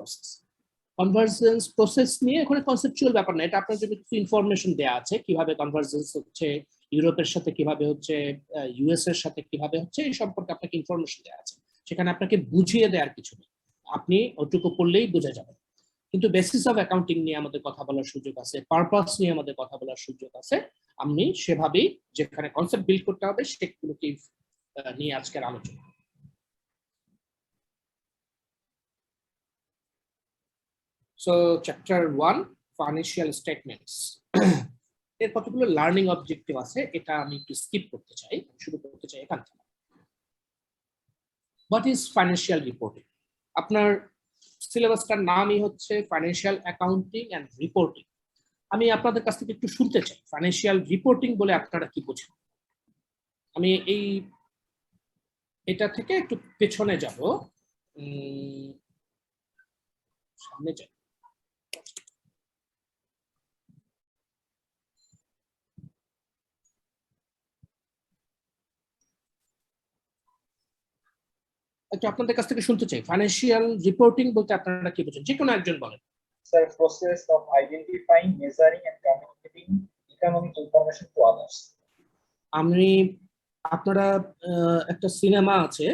Process. Convergence process নিয়ে এখানে conceptual ব্যাপার না, এটা আপনার জন্য কিছু ইনফরমেশন দেওয়া আছে কিভাবে কনভার্জেন্স হচ্ছে, ইউরোপের সাথে কিভাবে হচ্ছে, ইউএস এর সাথে কিভাবে হচ্ছে, এই সম্পর্কে আপনাকে ইনফরমেশন দেওয়া আছে। সেখানে আপনাকে বুঝিয়ে দেওয়ার কিছু নেই, আপনি ওটুকু পড়লেই বুঝে যাবেন। কিন্তু বেসিস অফ অ্যাকাউন্টিং নিয়ে আমাদের কথা বলার সুযোগ আছে, পারপাস নিয়ে আমাদের কথা বলার সুযোগ আছে। আমি সেভাবেই যেখানে কনসেপ্ট বিল্ড করতে হবে সেগুলোকে নিয়ে আজকের আলোচনা। So chapter 1 financial statements. এর কতগুলো লার্নিং অবজেক্টিভ আছে, এটা আমি একটু স্কিপ করতে চাই, শুরু করতে চাই এখান থেকে। What is financial reporting? আপনার সিলেবাসটার নামই হচ্ছে ফাইন্যান্সিয়াল অ্যাকাউন্টিং এন্ড রিপোর্টিং। আমি আপনাদের কাছ থেকে একটু শুনতে চাই ফাইন্যান্সিয়াল রিপোর্টিং বলে আপনারা কি বোঝেন। আমি এটা থেকে একটু পেছনে যাব, সামনে যাই। একটু আপনাদের কাছ থেকে শুনতে চাই ফাইন্যান্সিয়াল রিপোর্টিং বলতে আপনারা কি বোঝেন, যে কোনো একজন বলেন। Sir, process of identifying, measuring and communicating economic information to others. আপনারা একটা সিনেমা আছে,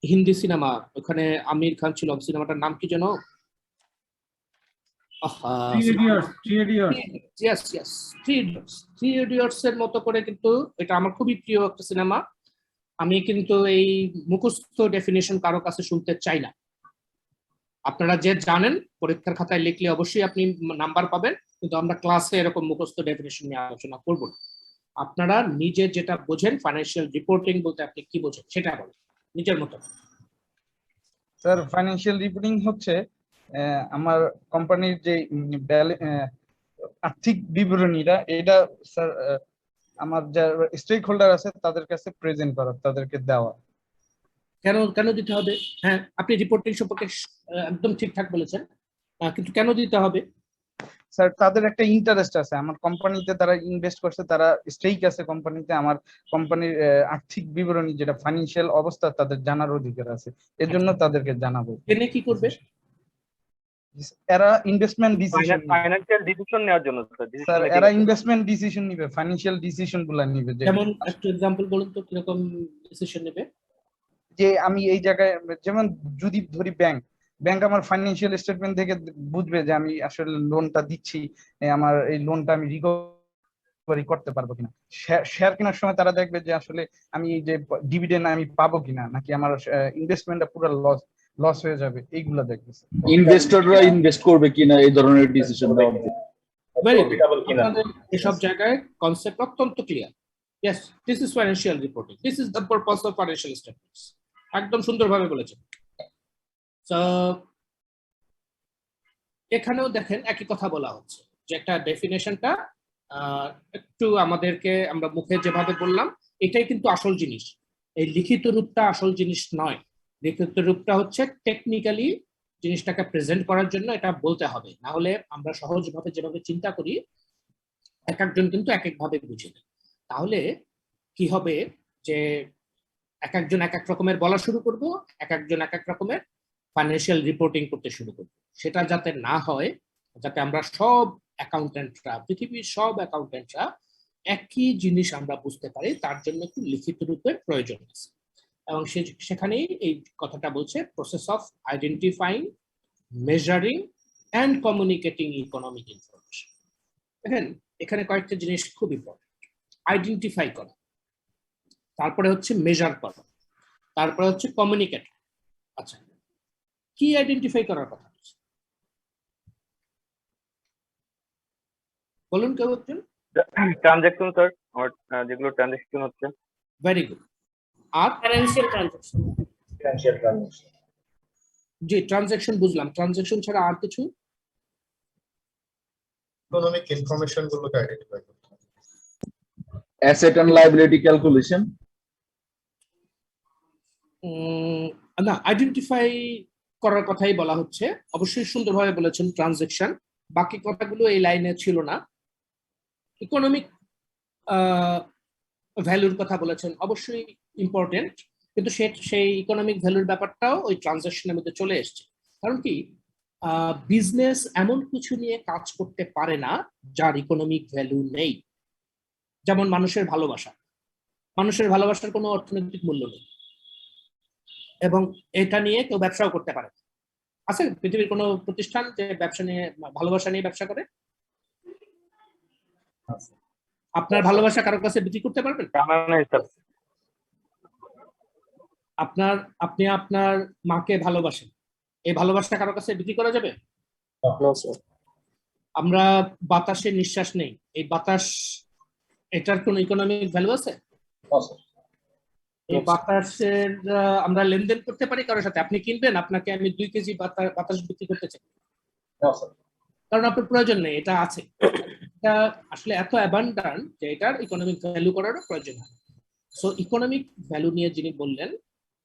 হিন্দি সিনেমা, ওখানে আমির খান ছিল, সিনেমাটার নাম কি যেন? থ্রি ইডিয়টস এর মতো করে, কিন্তু এটা আমার খুবই প্রিয় একটা সিনেমা। আমি কিন্তু এই মুখস্থ ডেফিনেশন কারো কাছে শুনতে চাই না। আপনারা যে জানেন পরীক্ষার খাতায় লিখলে অবশ্যই আপনি নাম্বার পাবেন, কিন্তু আমরা ক্লাসে এরকম মুখস্থ ডেফিনেশন নিয়ে আলোচনা করব না। আপনারা নিজে যেটা বোঝেন ফাইন্যান্সিয়াল রিপোর্টিং বলতে আপনি কি বোঝেন সেটা বলেন নিজের মতো। স্যার, ফাইন্যান্সিয়াল রিপোর্টিং হচ্ছে আমার কোম্পানির যে আর্থিক বিবরণীরা, এটা স্যার আমার যা স্টেক হোল্ডার আছে তাদের কাছে প্রেজেন্ট করা, তাদেরকে দেওয়া। কেন দিতে হবে? হ্যাঁ, আপনি রিপোর্টিং সম্পর্কে একদম ঠিকঠাক বলেছেন, কিন্তু কেন দিতে হবে? স্যার, তাদের একটা ইন্টারেস্ট আছে আমার কোম্পানিতে, তারা ইনভেস্ট করছে, তারা স্টেক আছে কোম্পানিতে, আমার কোম্পানির আর্থিক বিবরণী যেটা ফাইন্যান্সিয়াল অবস্থা তাদের জানার অধিকার আছে, এর জন্য তাদেরকে জানাবো। জেনে কি করবে? এরা ইনভেস্টমেন্ট ডিসিশন, ফাইন্যান্সিয়াল ডিসিশন নেওয়ার জন্য স্যার, এরা ইনভেস্টমেন্ট ডিসিশন নিবে, ফাইন্যান্সিয়াল ডিসিশন গুলা নিবে। যেমন একটু एग्जांपल বলুন তো, কিরকম ডিসিশন নেবে? যে আমি এই জায়গায়, যেমন যদি ধরি ব্যাংক আমার ফাইন্যান্সিয়াল স্টেটমেন্ট থেকে বুঝবে যে আমি আসলে লোনটা দিচ্ছি, আমার এই লোনটা আমি রিকভারি করতে পারবো কিনা। শেয়ার কেনার সময় তারা দেখবে যে আসলে আমি এই যে ডিভিডেন্ড আমি পাবো কিনা, নাকি আমার ইনভেস্টমেন্টটা পুরো লস হয়ে যাবে, এইগুলা দেখবে। ইনভেস্টররা ইনভেস্ট করবে কিনা এই ধরনের ডিসিশন দেওয়া হবে। এসব জায়গায় কনসেপ্ট অত্যন্ত clear. Yes, this is financial reporting, this is the purpose of financial statements. একদম সুন্দরভাবে বলেছেন। সো এখানেও দেখেন একই কথা বলা হচ্ছে, যে একটা ডেফিনেশনটা একটু আমাদেরকে, আমরা মুখে যেভাবে বললাম এটাই কিন্তু আসল জিনিস, এই লিখিত রূপটা আসল জিনিস নয়। লিখিত রূপটা হচ্ছে টেকনিক্যালি জিনিসটাকে প্রেজেন্ট করার জন্য এটা বলতে হবে, না হলে আমরা সহজভাবে যেভাবে চিন্তা করি এক একজন কিন্তু এক একভাবে বুঝে নেয়। তাহলে কি হবে যে এক একজন এক এক রকমের বলা শুরু করব, এক একজন এক এক রকমের ফাইন্যান্সিয়াল রিপোর্টিং করতে শুরু করব। সেটা যাতে না হয়, যাতে আমরা সব অ্যাকাউন্টেন্টরা, পৃথিবীর সব অ্যাকাউন্টেন্টরা একই জিনিস আমরা বুঝতে পারি, তার জন্য একটু লিখিত রূপের প্রয়োজন আছে। এবং সেখানেই এই কথাটা বলছে, process of identifying, measuring and communicating economic information. দেখেন এখানে কয়েকটা জিনিস খুব ইম্পর্টেন্ট। আইডেন্টিফাই করা, তারপরে হচ্ছে মেজার করা, তারপরে হচ্ছে কমিউনিকেট। আচ্ছা, কি আইডেন্টিফাই করার কথা বলুন কেউ একজন? ট্রানজাকশন স্যার, আমার যেগুলো ট্রানজাকশন হচ্ছে। Very good. আর ফাইন্যান্সিয়াল ট্রানজাকশন। জি, ট্রানজাকশন বুঝলাম, ট্রানজাকশন ছাড়া আর কিছু? ইকোনমিক ইনফরমেশন গুলোকে আইডেন্টিফাই করতে হবে। Asset and liability calculation. না, আইডেন্টিফাই করার কথাই বলা হচ্ছে। অবশ্যই সুন্দরভাবে বলেছেন ট্রানজাকশন, বাকি কথাগুলো এই লাইনে ছিল না। ইকোনমিক ভ্যালুর কথা বলেছেন, অবশ্যই ইম্পর্টেন্ট, কিন্তু সেই ইকোনমিক ভ্যালুর ব্যাপারটাও ওই ট্রানজাকশনের মধ্যে চলে এসছে। কারণ কি, বিজনেস এমন কিছু নিয়ে কাজ করতে পারে না যার ইকোনমিক ভ্যালু নেই। যেমন মানুষের ভালোবাসা, মানুষের ভালোবাসার কোনো অর্থনৈতিক মূল্য নেই, এবং এটা নিয়ে কেউ ব্যবসাও করতে পারে না। আছে পৃথিবীর কোনো প্রতিষ্ঠান যে ব্যবসা নিয়ে, ভালোবাসা নিয়ে ব্যবসা করে? আপনার ভালোবাসা কারোর কাছে বিক্রি করতে পারবেন? জানা নেই স্যার। আপনি আপনার মাকে ভালোবাসেন, এই ভালোবাসা কারোর কাছে বিক্রি করা যাবে? আমরা বাতাসে নিঃশ্বাস নেই, এই বাতাস, এটার কোনো ইকোনমিক ভ্যালু আছে? এই বাতাসের আমরা লেনদেন করতে পারি কারোর সাথে? আপনি কিনবেন, আপনাকে আমি 2 কেজি বাতাস বিক্রি করতে চাই, কারণ আপনার প্রয়োজন নেই, এটা আছে। এটা আসলে এত অ্যাবান্ডান্ট যে এটার ইকোনমিক ভ্যালু করারও প্রয়োজন হয়। সো ইকোনমিক ভ্যালু নিয়ে যিনি বললেন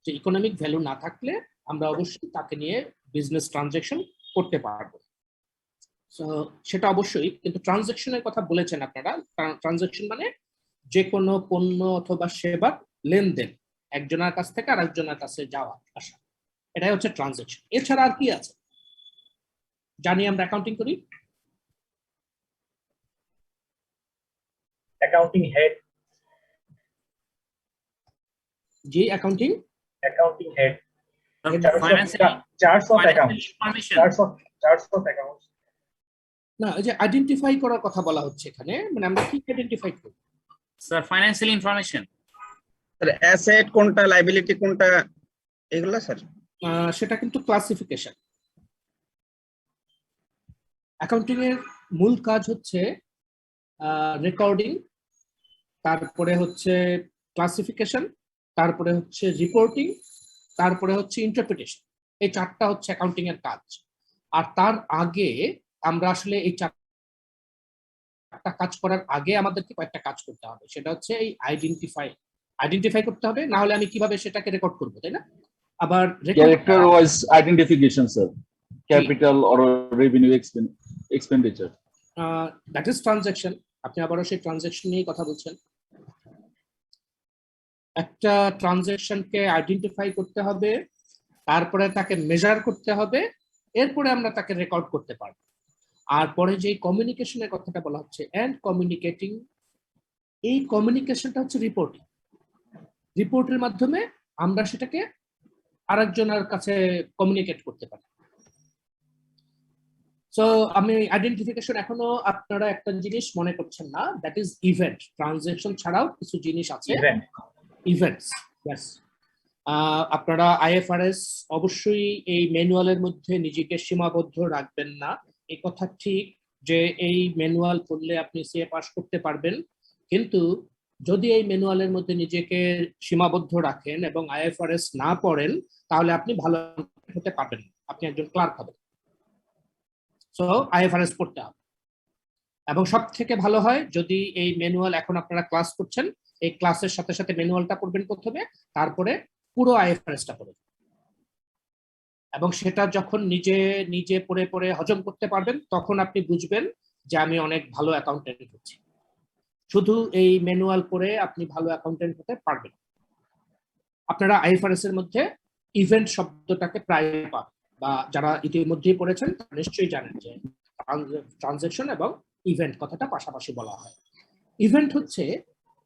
যে ইকোনমিক ভ্যালু না থাকলে আমরা অবশ্যই তাকে নিয়ে বিজনেস ট্রানজাকশন করতে পারবো। সো সেটা অবশ্যই, কিন্তু ট্রানজাকশনের কথা বলেছেন আপনারা। ট্রানজাকশন মানে যে কোনো পণ্য অথবা সেবার লেনদেন, একজনের কাছ থেকে আরেকজনের কাছে যাওয়া আসা, এটাই হচ্ছে ট্রানজাকশন। এছাড়া আর কি আছে জানি আমরা অ্যাকাউন্টিং করি? Accounting head, G, accounting head, Financial charge of account, information. Charge of account. না, এই যে আইডেন্টিফাই করার কথা বলা হচ্ছে এখানে, মানে আমরা কি আইডেন্টিফাই করি? Sir, financial information. Sir asset কোনটা, লাইবিলিটি কোনটা, এগুলা স্যার। সেটা কিন্তু ক্লাসিফিকেশন। অ্যাকাউন্টিং এর মূল কাজ হচ্ছে রেকর্ডিং, তারপরে হচ্ছে ক্লাসিফিকেশন, তারপরে হচ্ছে রিপোর্টিং, তারপরে হচ্ছে ইন্টারপ্রিটেশন। এই 4টা হচ্ছে অ্যাকাউন্টিং এর কাজ। আর তার আগে আমরা আসলে এই 4টা কাজ করার আগে আমাদেরকে কয়েকটা কাজ করতে হবে, সেটা হচ্ছে এই আইডেন্টিফাই করতে হবে, না হলে আমি কিভাবে সেটাকে রেকর্ড করবো, তাই না? আবার Character wise identification, sir. Capital or revenue expenditure. That is transaction. আপনি আবারও সেই ট্রানজাকশন নিয়ে কথা বলছেন। একটা ট্রানজাকশনকে আইডেন্টিফাই করতে হবে, তারপরে তাকে মেজার করতে হবে, এরপরে আমরা তাকে রেকর্ড করতে পারবো। আর পরে যে কমিউনিকেশনের কথাটা বলা হচ্ছে, এন্ড কমিউনিকেটিং, এই কমিউনিকেশনটা হচ্ছে রিপোর্টিং। রিপোর্টের মাধ্যমে আমরা সেটাকে আরেকজনের কাছে কমিউনিকেট করতে পারি। সো আমি আইডেন্টিফিকেশন, এখনো আপনারা একটা জিনিস মনে করছেন না, দ্যাট ইজ ইভেন্ট। ট্রানজাকশন ছাড়াও কিছু জিনিস আছে, ইভেন্টস। ইয়েস, আপনারা আইএফআরএস অবশ্যই এই ম্যানুয়ালের মধ্যে নিজেকে সীমাবদ্ধ রাখবেন না। এই কথা ঠিক যে এই ম্যানুয়াল পড়লে আপনি সিএ পাস করতে পারবেন, কিন্তু যদি এই ম্যানুয়ালের মধ্যে নিজেকে সীমাবদ্ধ রাখেন এবং আইএফআরএস না পড়েন, তাহলে আপনি ভালো হতে পারবেন না, আপনি একজন ক্লার্ক হবেন। সো আইএফআরএস পড়তে হবে, এবং সব থেকে ভালো হয় যদি এই ম্যানুয়াল, এখন আপনারা ক্লাস করছেন, এই ক্লাসের সাথে সাথে ম্যানুয়ালটা পড়বেন প্রথমে, তারপরে পুরো আইএফআরএসটা পড়বেন, এবং সেটা যখন নিজে নিজে পড়ে পড়ে হজম করতে পারবেন, তখন আপনি বুঝবেন যে আমি অনেক ভালো অ্যাকাউন্টেন্ট হচ্ছি। শুধু এই ম্যানুয়াল পড়ে আপনি ভালো অ্যাকাউন্টেন্ট হতে পারবেন। আপনারা আইএফআরএস এর মধ্যে ইভেন্ট শব্দটাকে প্রায় পাবেন, বা যারা ইতিমধ্যেই পড়েছেন তারা নিশ্চয়ই জানেন যে ট্রানজাকশন এবং ইভেন্ট কথাটা পাশাপাশি বলা হয়। ইভেন্ট হচ্ছে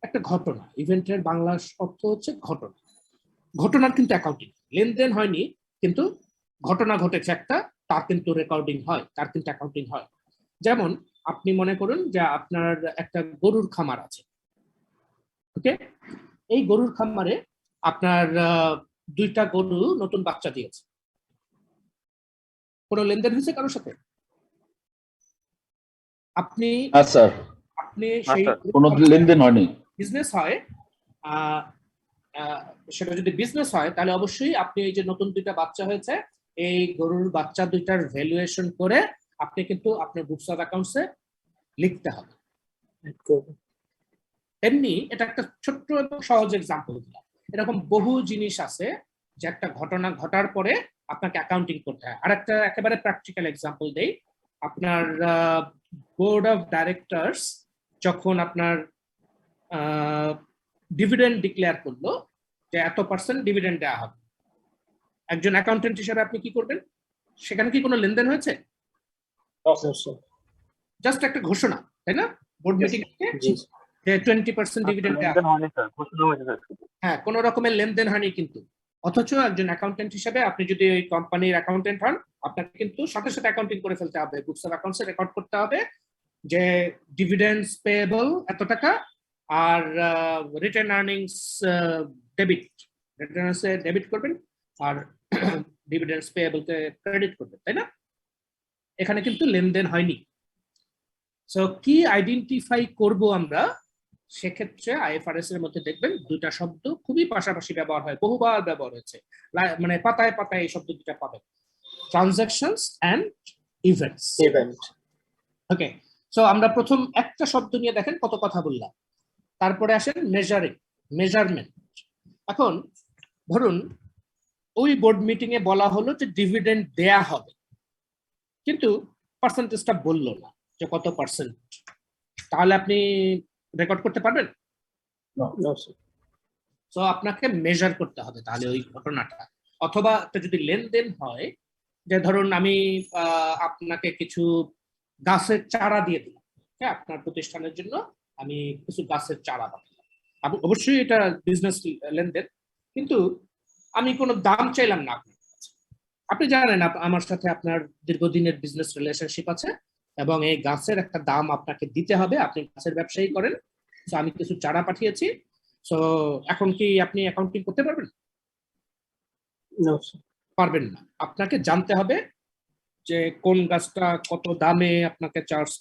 একটা ঘটনা, ইভেন্টের বাংলা অর্থ হচ্ছে ঘটনা। ঘটনার কিন্তু অ্যাকাউন্টিং, লেনদেন হয়নি কিন্তু ঘটনা ঘটেছে একটা, তার কিন্তু রেকর্ডিং হয়, তার কিন্তু অ্যাকাউন্টিং হয়। যেমন আপনি মনে করুন যে আপনার একটা গরুর খামার আছে, ওকে? এই গরুর খামারে আপনার 2টা গরু নতুন বাচ্চা দিয়েছে। কোনো লেনদেন হয়েছে কারোর সাথে? আপনি স্যার, সেই কোনো লেনদেন হয়নি। বিজনেস হয়, সেটা যদি বিজনেস হয় তাহলে অবশ্যই আপনি এই যে নতুন 2টা বাচ্চা হয়েছে, এই গরুর বাচ্চা 2টার ভ্যালুয়েশন করে আপনি কিন্তু আপনার বুকস অফ অ্যাকাউন্টসে লিখতে হবে। এমনি এটা একটা ছোট্ট এবং সহজ এক্সাম্পল দিলাম। এরকম বহু জিনিস আছে যে একটা ঘটনা ঘটার পরে আপনাকে অ্যাকাউন্টিং করতে হয়। আর একটা একেবারে প্র্যাকটিক্যাল এক্সাম্পল দেই। আপনার বোর্ড অফ ডাইরেক্টরস যখন আপনার ডিভিডেন্ড ডিক্লেয়ার করলো যে এত % ডিভিডেন্ড দেওয়া হবে, একজন অ্যাকাউন্টেন্ট হিসেবে আপনি কি করবেন? সেখানে কি কোনো লেনদেন হয়েছে? জাস্ট একটা ঘোষণা, তাই না? বোর্ড মিটিং যে 20% ডিভিডেন্ড লেনদেন হয়নি স্যার, ঘোষণা হয়েছে স্যার। হ্যাঁ, কোনো রকমের লেনদেন হয়নি কিন্তু। অথচ একজন অ্যাকাউন্টেন্ট হিসেবে আপনি যদি ওই কোম্পানির অ্যাকাউন্টেন্ট হন, আপনাকে কিন্তু সাথে সাথে অ্যাকাউন্টিং করে ফেলতে হবে, বুকস অফ অ্যাকাউন্টসে রেকর্ড করতে হবে যে ডিভিডেন্ডস পেয়েবল এত টাকা, আর রিটার্ন আর্নিংস ডেবিট, রিটার্নসে ডেবিট করবেন আর ডিভিডেন্ডস পেয়েবলকে ক্রেডিট করবেন, তাই না? এখানে কিন্তু লেনদেন হয়নি। সো কি আইডেন্টিফাই করব আমরা? সেক্ষেত্রে আইএফআরএস এর মধ্যে দেখবেন দুইটা শব্দ খুবই পাশাপাশি ব্যবহার হয়, বহুবার ব্যবহার হয়েছে, মানে পাতায় পাতায় এই শব্দ দুটা পাবেন, transactions and events. Okay, so আমরা প্রথম একটা শব্দ নিয়ে দেখেন কত কথা বললাম, তারপরে আসেন মেজারিং, মেজারমেন্ট। এখন ধরুন ওই বোর্ড মিটিং এ বলা হলো যে ডিভিডেন্ড দেয়া হবে, কিন্তু পার্সেন্টেজটা বললো না যে কত পার্সেন্ট, তাহলে আপনি রেকর্ড করতে পারবেন? সো আপনাকে মেজার করতে হবে তাহলে ওই ঘটনাটা। অথবা যদি লেনদেন হয়, যে ধরুন আমি আপনাকে কিছু গাছের চারা দিয়ে দিলাম, হ্যাঁ, আপনার প্রতিষ্ঠানের জন্য আমি কিছু গাছের চারা পাঠালাম, অবশ্যই এটা বিজনেস লেনদেন, কিন্তু আমি কোনো দাম চাইলাম না আপনার কাছে। আপনি জানেন আমার সাথে আপনার দীর্ঘদিনের বিজনেস রিলেশনশিপ আছে এবং এই গাছের একটা দাম আপনাকে দিতে হবে, আপনি গাছের ব্যবসায়ী করেন, তো আমি কিছু চারা পাঠিয়েছি। সো এখন কি আপনি অ্যাকাউন্টিং করতে পারবেন? পারবেন না। আপনাকে জানতে হবে যে কোন গাছটা কত দামে আপনাকে চার্জ,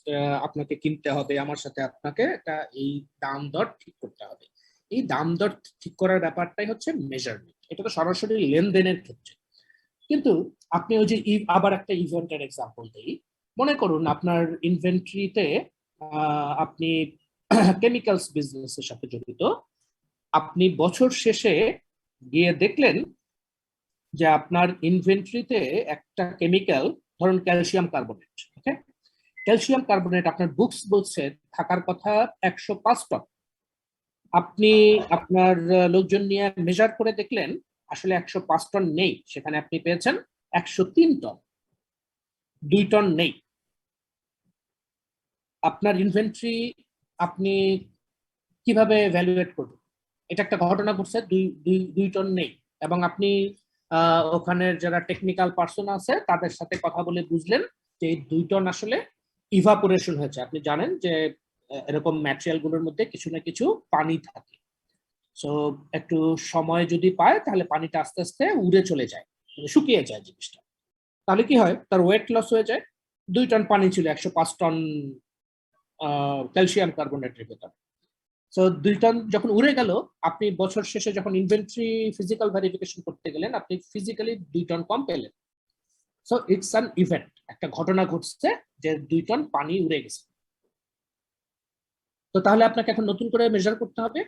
আপনাকে কিনতে হবে, আমার সাথে আপনাকে এটা এই দাম দর ঠিক করতে হবে। এই দাম দর ঠিক করার ব্যাপারটাই হচ্ছে মেজারমেন্ট। এটা তো সরাসরি লেনদেনের ক্ষেত্রে। কিন্তু আপনি ওই যে আবার একটা ইভেন্টের এক্সাম্পল দিই, মনে করুন আপনার ইনভেন্টরিতে আপনি কেমিক্যালস বিজনেসের সাথে জড়িত, আপনি বছর শেষে গিয়ে দেখলেন যে আপনার ইনভেন্টরিতে একটা কেমিক্যাল, ধরুন ক্যালসিয়াম কার্বনেট, ওকে, ক্যালসিয়াম কার্বনেট আপনার বুকস বলছে থাকার কথা 105 টন, আপনি আপনার লোকজন নিয়ে মেজার করে দেখলেন আসলে 105 টন নেই, সেখানে আপনি পেয়েছেন 103 টন, 2 টন নেই। আপনার ইনভেন্টরি আপনি কিভাবে ভ্যালুয়েট করবেন? এটা একটা ঘটনা ঘটছে, 2 টন নেই, এবং আপনি ওখানের যারা টেকনিক্যাল পার্সন আছে তাদের সাথে কথা বলে বুঝলেন যে এই 2 টন আসলে ইভাপোরেশন হয়েছে। আপনি জানেন যে এরকম ম্যাটেরিয়াল গুলোর মধ্যে কিছু না কিছু পানি থাকে, সো একটু সময় যদি পায় তাহলে পানিটা আস্তে আস্তে উড়ে চলে যায়, মানে শুকিয়ে যায় জিনিসটা, তাহলে কি হয়, তার ওয়েট লস হয়ে যায়। 2 টন পানি ছিল 105 টন ক্যালসিয়াম কার্বনেটের ভেতর। সো 2 টন যখন উড়ে গেল, আপনি বছর শেষে যখন ইনভেন্টরি ফিজিক্যাল ভেরিফিকেশন করতে গেলেন, আপনি ফিজিক্যালি 2 টন কম পেলেন। সো ইটস অ্যান ইভেন্ট, একটা ঘটনা ঘটছে যে 2 টন পানি উড়ে গেছে। তো তাহলে আপনাকে এখন নতুন করে মেজার করতে হবে,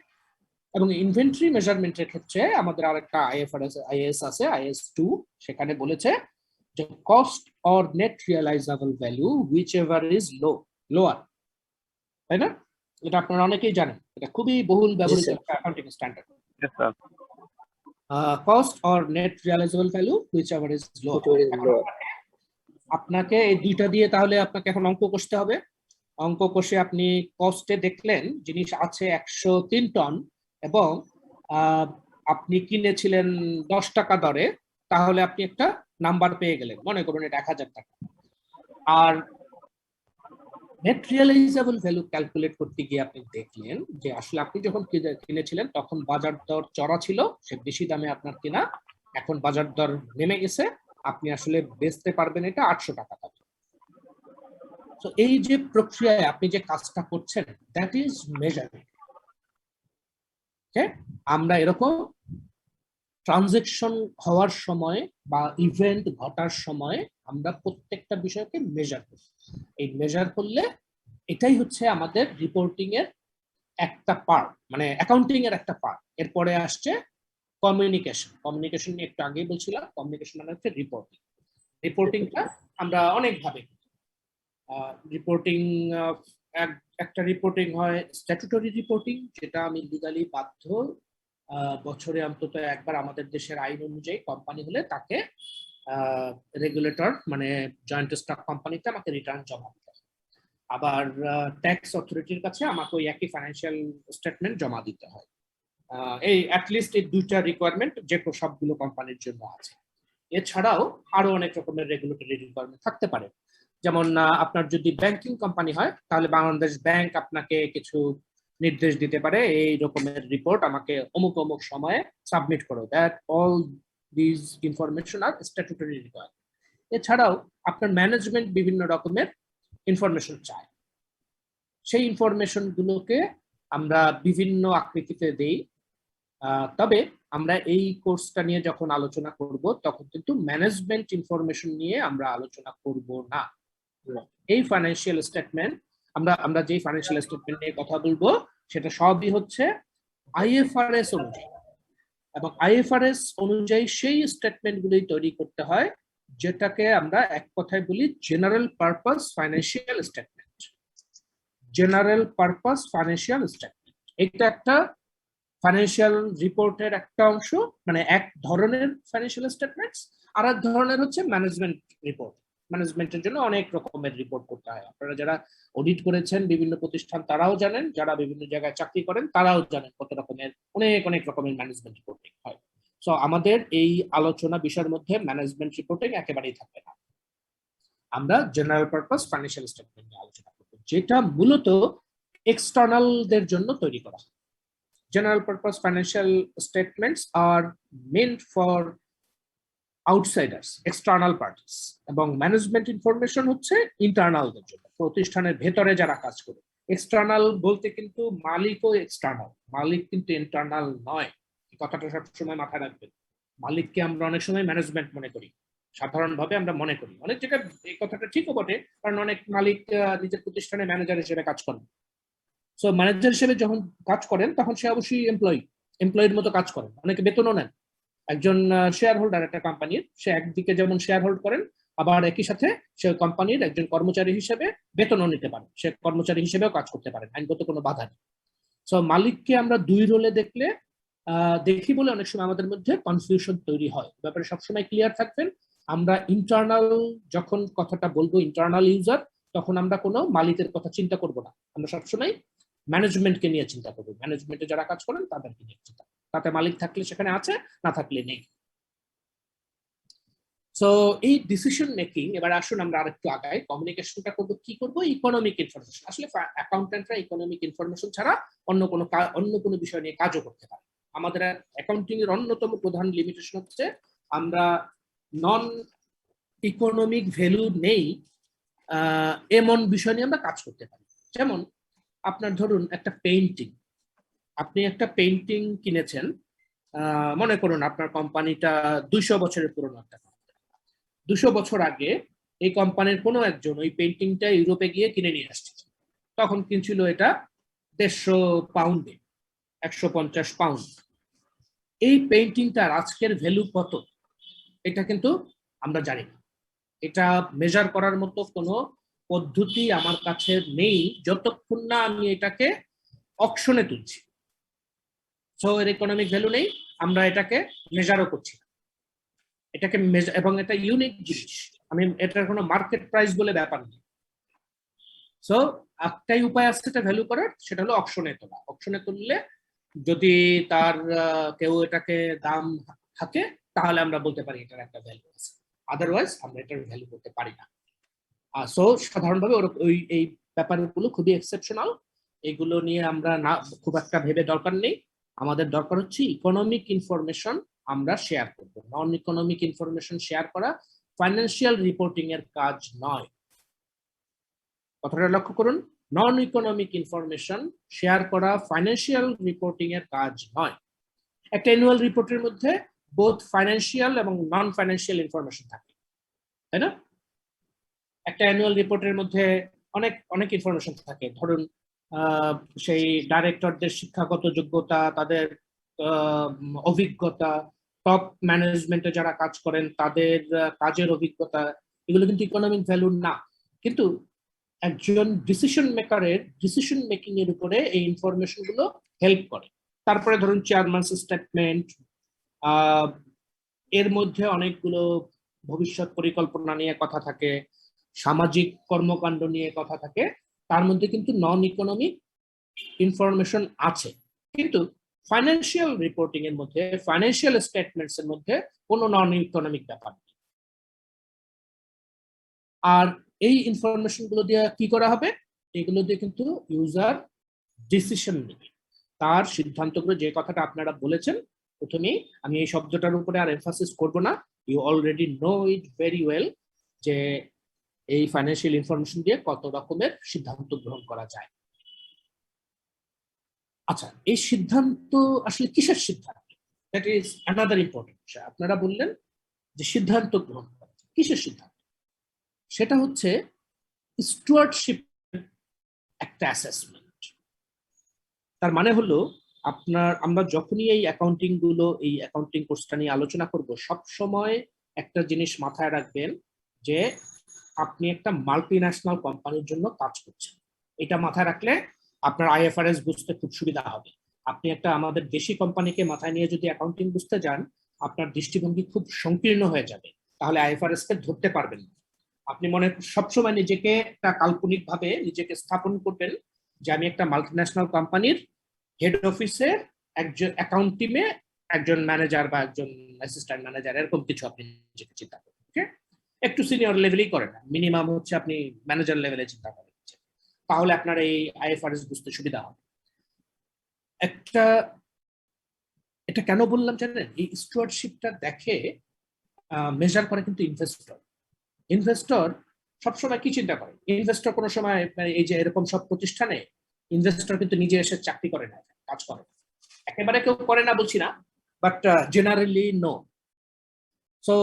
এবং ইনভেন্টরি মেজারমেন্টের ক্ষেত্রে আমাদের আরেকটা আইএস আছে, IAS 2, সেখানে বলেছে যে cost or net realisable value whichever is lower, তাই না? এটা আপনারা অনেকেই জানেন, এটা খুবই বহুল ব্যবহৃত একটা accounting standard. Cost or net realisable value whichever is lower. আপনাকে এই দুইটা দিয়ে তাহলে আপনাকে এখন অঙ্ক কষতে হবে। অঙ্ক কষে আপনি কস্টে দেখলেন জিনিস আছে 103 টন এবং আপনি কিনেছিলেন 10 টাকা দরে, তাহলে আপনি একটা নাম্বার পেয়ে গেলেন, মনে করুন এটা 1000 টাকা। আর নেট রিয়ালাইজেবল ভ্যালু ক্যালকুলেট করতে গিয়ে আপনি দেখলেন যে আসলে আপনি যখন কিনেছিলেন তখন বাজার দর চড়া ছিল, সে বেশি দামে আপনার কিনা, এখন বাজার দর নেমে গেছে, আপনি আসলে বেচতে পারবেন এটা 800 টাকা দামে। তো এই যে প্রক্রিয়ায় আপনি যে কাজটা করছেন, দ্যাট ইজ মেজারমেন্ট। আমরা এরকম ট্রানজেকশন হওয়ার সময় বা ইভেন্ট ঘটার সময় আমরা প্রত্যেকটা বিষয়কে মেজার করি। এই মেজার করলে এটাই হচ্ছে আমাদের রিপোর্টিং এর একটা পার্ট, মানে অ্যাকাউন্টিং এর একটা পার্ট। এরপরে আসছে কমিউনিকেশন। কমিউনিকেশন নিয়ে একটু আগেই বলছিলাম, কমিউনিকেশন মানে হচ্ছে রিপোর্টিং। রিপোর্টিংটা আমরা অনেকভাবে রিপোর্টিং, একটা রিপোর্টিং হয় স্ট্যাটুটরি রিপোর্টিং, যেটা আমি লিগালি বাধ্য বছরে অন্তত একবার আমাদের দেশের আইন অনুযায়ী কোম্পানি হলে তাকে রেগুলেটর মানে জয়েন্ট স্টক কোম্পানিতে আমাকে রিটার্ন জমা দিতে হয়, আবার ট্যাক্স অথরিটির কাছে আমাকে ওই একই ফাইন্যান্সিয়াল স্টেটমেন্ট জমা দিতে হয়। এই অ্যাটলিস্ট এই দুইটা রিকোয়ারমেন্ট যে সবগুলো কোম্পানির জন্য আছে। এছাড়াও আরো অনেক রকমের রেগুলেটরি রিকোয়ারমেন্ট থাকতে পারে, যেমন আপনার যদি ব্যাংকিং কোম্পানি হয় তাহলে বাংলাদেশ ব্যাংক আপনাকে কিছু নির্দেশ দিতে পারে, এই রকমের রিপোর্ট আমাকে অমুক অমুক সময়ে সাবমিট করো। দ্যাট অল দিস ইনফরমেশন আর স্ট্যাটুটরি রিকোয়ারমেন্ট। এছাড়াও আপনার ম্যানেজমেন্ট বিভিন্ন রকমের ইনফরমেশন চায়, সেই ইনফরমেশন গুলোকে আমরা বিভিন্ন আকৃতিতে দেই। তবে আমরা এই কোর্সটা নিয়ে যখন আলোচনা করব তখন কিন্তু ম্যানেজমেন্ট ইনফরমেশন নিয়ে আমরা আলোচনা করব না। এই ফাইন্যান্সিয়াল স্টেটমেন্ট আমরা যেই ফাইন্যান্সিয়াল স্টেটমেন্ট নিয়ে কথা বলবো সেটা সবই হচ্ছে আইএফআরএস অনুযায়ী, এবং আইএফআরএস অনুযায়ী সেই স্টেটমেন্ট গুলি তৈরি করতে হয় যেটাকে আমরা এক কথায় বলি general purpose financial statement. General purpose financial statement এটা একটা ফাইন্যান্সিয়াল রিপোর্টের একটা অংশ, মানে এক ধরনের ফাইন্যান্সিয়াল স্টেটমেন্টস। আর এক ধরনের হচ্ছে ম্যানেজমেন্ট রিপোর্ট। ম্যানেজমেন্টের জন্য অনেক রকমের রিপোর্ট করতে হয়। আপনারা যারা অডিট করেছেন বিভিন্ন প্রতিষ্ঠান তারাও জানেন, যারা বিভিন্ন জায়গায় চাকরি করেন তারাও জানেন কত রকমের অনেক রকমের ম্যানেজমেন্ট রিপোর্টিং হয়। সো আমাদের এই আলোচনা বিষয়ের মধ্যে ম্যানেজমেন্ট রিপোর্টিং একেবারেই থাকবে না, আমরা জেনারেল পারপাস ফাইন্যান্সিয়াল স্টেটমেন্ট নিয়ে আলোচনা করব, যেটা মূলত এক্সটার্নালদের জন্য তৈরি করা হয়। General purpose financial statements are meant for outsiders, external parties, এবং ম্যানেজমেন্ট ইনফরমেশন হচ্ছে ইন্টারনালদের জন্য, প্রতিষ্ঠানের ভেতরে যারা কাজ করে। এক্সটার্নাল বলতে কিন্তু মালিকও এক্সটার্নাল, মালিক কিন্তু ইন্টারনাল নয়। এই কথাটা সবসময় মাথায় রাখবেন। মালিককে আমরা অনেক সময় ম্যানেজমেন্ট মনে করি, সাধারণভাবে আমরা মনে করি। অনেক জায়গায় এই কথাটা ঠিকও বটে, কারণ অনেক মালিক নিজের প্রতিষ্ঠানে ম্যানেজার হিসেবে কাজ করেন। সো ম্যানেজার হিসেবে যখন কাজ করেন তখন সে অবশ্যই এমপ্লয়ির মতো কাজ করেন, অনেকে বেতনও নেন। একজন শেয়ার হোল্ডার একটা কোম্পানির, সে একদিকে যেমন শেয়ার হোল্ড করেন, আবার একই সাথে সে কোম্পানির একজন কর্মচারী হিসেবে বেতনও নিতে পারেন, সে কর্মচারী হিসেবেও কাজ করতে পারেন, আইনগত কোনো বাধা নেই। সো মালিককে আমরা দুই রোলে দেখি বলে অনেক সময় আমাদের মধ্যে কনফিউশন তৈরি হয়। ব্যাপারে সবসময় ক্লিয়ার থাকবেন, আমরা ইন্টারনাল যখন কথাটা বলবো ইন্টারনাল ইউজার, তখন আমরা কোনো মালিকের কথা চিন্তা করব না, আমরা সবসময় ম্যানেজমেন্টকে নিয়ে চিন্তা করবো। ম্যানেজমেন্টে যারা কাজ করেন তাদেরকে নিয়ে চিন্তা, তাতে মালিক থাকলে সেখানে আছে, না থাকলে নেই। সো এই ডিসিশন মেকিং, এবার আসুন আমরা আরেকটু আগাই। কমিউনিকেশনটা করবো কি করবো? Economic information. আসলে অ্যাকাউন্টেন্টরা ইকোনমিক ইনফরমেশন ছাড়া অন্য কোনো বিষয় নিয়ে কাজও করতে পারে। আমাদের অ্যাকাউন্টিং এর অন্যতম প্রধান লিমিটেশন হচ্ছে আমরা নন ইকোনমিক ভ্যালু নেই এমন বিষয় নিয়ে আমরা কাজ করতে পারি। যেমন আপনার ধরুন একটা পেইন্টিং, আপনি একটা পেইন্টিং কিনেছেন, মনে করুন আপনার কোম্পানিটা 200 বছরের পুরনো একটা কোম্পানি। 200 বছর আগে এই কোম্পানির কোনো একজন ওই পেইন্টিংটা ইউরোপে গিয়ে কিনে নিয়ে আসছে, তখন কিনছিল এটা 150 পাউন্ডে, 150 পাউন্ড। এই পেইন্টিংটার আজকের ভ্যালু কত এটা কিন্তু আমরা জানি না। এটা মেজার করার মতো কোনো পদ্ধতি আমার কাছে নেই যতক্ষণ না আমি এটাকে অকশনে তুলছি। সো এর ইকোনমিক ভ্যালু নেই, আমরা এটাকে মেজারও করছি না, এটাকে এবং এটা ইউনিক জিনিস, আমি এটার কোনো মার্কেট প্রাইস বলে ব্যাপার নেই। সো একটাই উপায় আছে এটা ভ্যালু করার, সেটা হলো অকশনে তোলা। অকশনে তুললে যদি তার কেউ এটাকে দাম থাকে তাহলে আমরা বলতে পারি এটার একটা ভ্যালু আছে, আদারওয়াইজ আমরা এটার ভ্যালু করতে পারি না। সো সাধারণভাবে এই ব্যাপারগুলো খুবই এক্সেপশনাল, এগুলো নিয়ে আমরা না খুব একটা ভেবে দরকার নেই। আমাদের দরকার হচ্ছে ইকোনমিক ইনফরমেশন আমরা শেয়ার করব। নন ইকোনমিক ইনফরমেশন শেয়ার করা ফাইন্যান্সিয়াল রিপোর্টিং এর কাজ নয়। কথাটা লক্ষ্য করুন, নন ইকোনমিক ইনফরমেশন শেয়ার করা ফাইন্যান্সিয়াল রিপোর্টিং এর কাজ নয়। একটা অ্যানুয়াল রিপোর্টের মধ্যে বোথ ফাইন্যান্সিয়াল এবং নন ফাইন্যান্সিয়াল ইনফরমেশন থাকে, তাই না? একটা অ্যানুয়াল রিপোর্টের মধ্যে অনেক ইনফরমেশন থাকে। ধরুন সেই ডাইরেক্টরদের শিক্ষাগত যোগ্যতা, তাদের অভিজ্ঞতা, টপ ম্যানেজমেন্টে যারা কাজ করেন তাদের কাজের অভিজ্ঞতা, এগুলো কিন্তু ইকোনমিক ভ্যালু না। কিন্তু একজন ডিসিশন মেকারের ডিসিশন মেকিং এর উপরে এই ইনফরমেশন গুলো হেল্প করে। তারপরে ধরুন চেয়ারম্যানস স্টেটমেন্ট, এর মধ্যে অনেকগুলো ভবিষ্যৎ পরিকল্পনা নিয়ে কথা থাকে, সামাজিক কর্মকাণ্ড নিয়ে কথা থাকে, তার মধ্যে কিন্তু নন ইকোনমিক ইনফরমেশন আছে, কিন্তু ফাইন্যান্সিয়াল রিপোর্টিং এর মধ্যে, ফাইন্যান্সিয়াল স্টেটমেন্টস এর মধ্যে কোনো নন ইকোনমিক ব্যাপার নেই। আর এই ইনফরমেশন গুলো দিয়ে কি করা হবে? এগুলো দিয়ে কিন্তু ইউজার ডিসিশন নেবে, তার সিদ্ধান্তগুলো, যে কথাটা আপনারা বলেছেন প্রথমেই, আমি এই শব্দটার উপরে আর এমফাসিস করব না, you already know it very well, যে এই ফাইন্যান্সিয়াল ইনফরমেশন দিয়ে কত রকমের সিদ্ধান্ত গ্রহণ করা যায়। আচ্ছা, এই সিদ্ধান্ত আসলে কিসের সিদ্ধান্ত? দ্যাট ইজ অ্যানাদার ইম্পর্টেন্ট বিষয়। আপনারা বললেন যে সিদ্ধান্ত গ্রহণ করা যায়, কিসের সিদ্ধান্ত? সেটা হচ্ছে স্টুয়ার্ডশিপ একটা অ্যাসেসমেন্ট। তার মানে হলো আমরা যখনই এই অ্যাকাউন্টিং গুলো, এই অ্যাকাউন্টিং কোর্সটা নিয়ে আলোচনা করব, সব সময় একটা জিনিস মাথায় রাখবেন যে আপনি একটা মাল্টিন্যাশনাল কোম্পানির জন্য কাজ করছেন। এটা মাথায় রাখলে আপনার আইএফআরএস বুঝতে খুব সুবিধা হবে। আপনি একটা আমাদের দেশি কোম্পানিকে মাথায় নিয়ে যদি অ্যাকাউন্টিং বুঝতে যান, আপনার দৃষ্টিভঙ্গি খুব সংকীর্ণ হয়ে যাবে, তাহলে আইএফআরএস কে ধরতে পারবেন না। আপনি সবসময় নিজেকে একটা কাল্পনিক ভাবে নিজেকে স্থাপন করবেন যে আমি একটা মাল্টিন্যাশনাল কোম্পানির হেড অফিসে একজন অ্যাকাউন্ট টিমে একজন ম্যানেজার বা একজন অ্যাসিস্ট্যান্ট ম্যানেজার, এরকম কিছু আপনি নিজেকে চিন্তা করবেন। ওকে, একটু সিনিয়র লেভেলেই করেন না, মিনিমাম হচ্ছে আপনি ম্যানেজার লেভেলে চিন্তা করেন, তাহলে আপনার এই আইএফআরএস বুঝতে সুবিধা হবে। এটা কেন বললাম জানেন? এই স্টুয়ার্ডশিপটা দেখে মেজার করে কিন্তু ইনভেস্টর সবসময় কি চিন্তা করে? ইনভেস্টর কোনো সময় এই যে এরকম সব প্রতিষ্ঠানে ইনভেস্টর কিন্তু নিজে এসে চাকরি করে না, কাজ করে না। একেবারে কেউ করে না বলছি না, বাট জেনারেলি নো। সো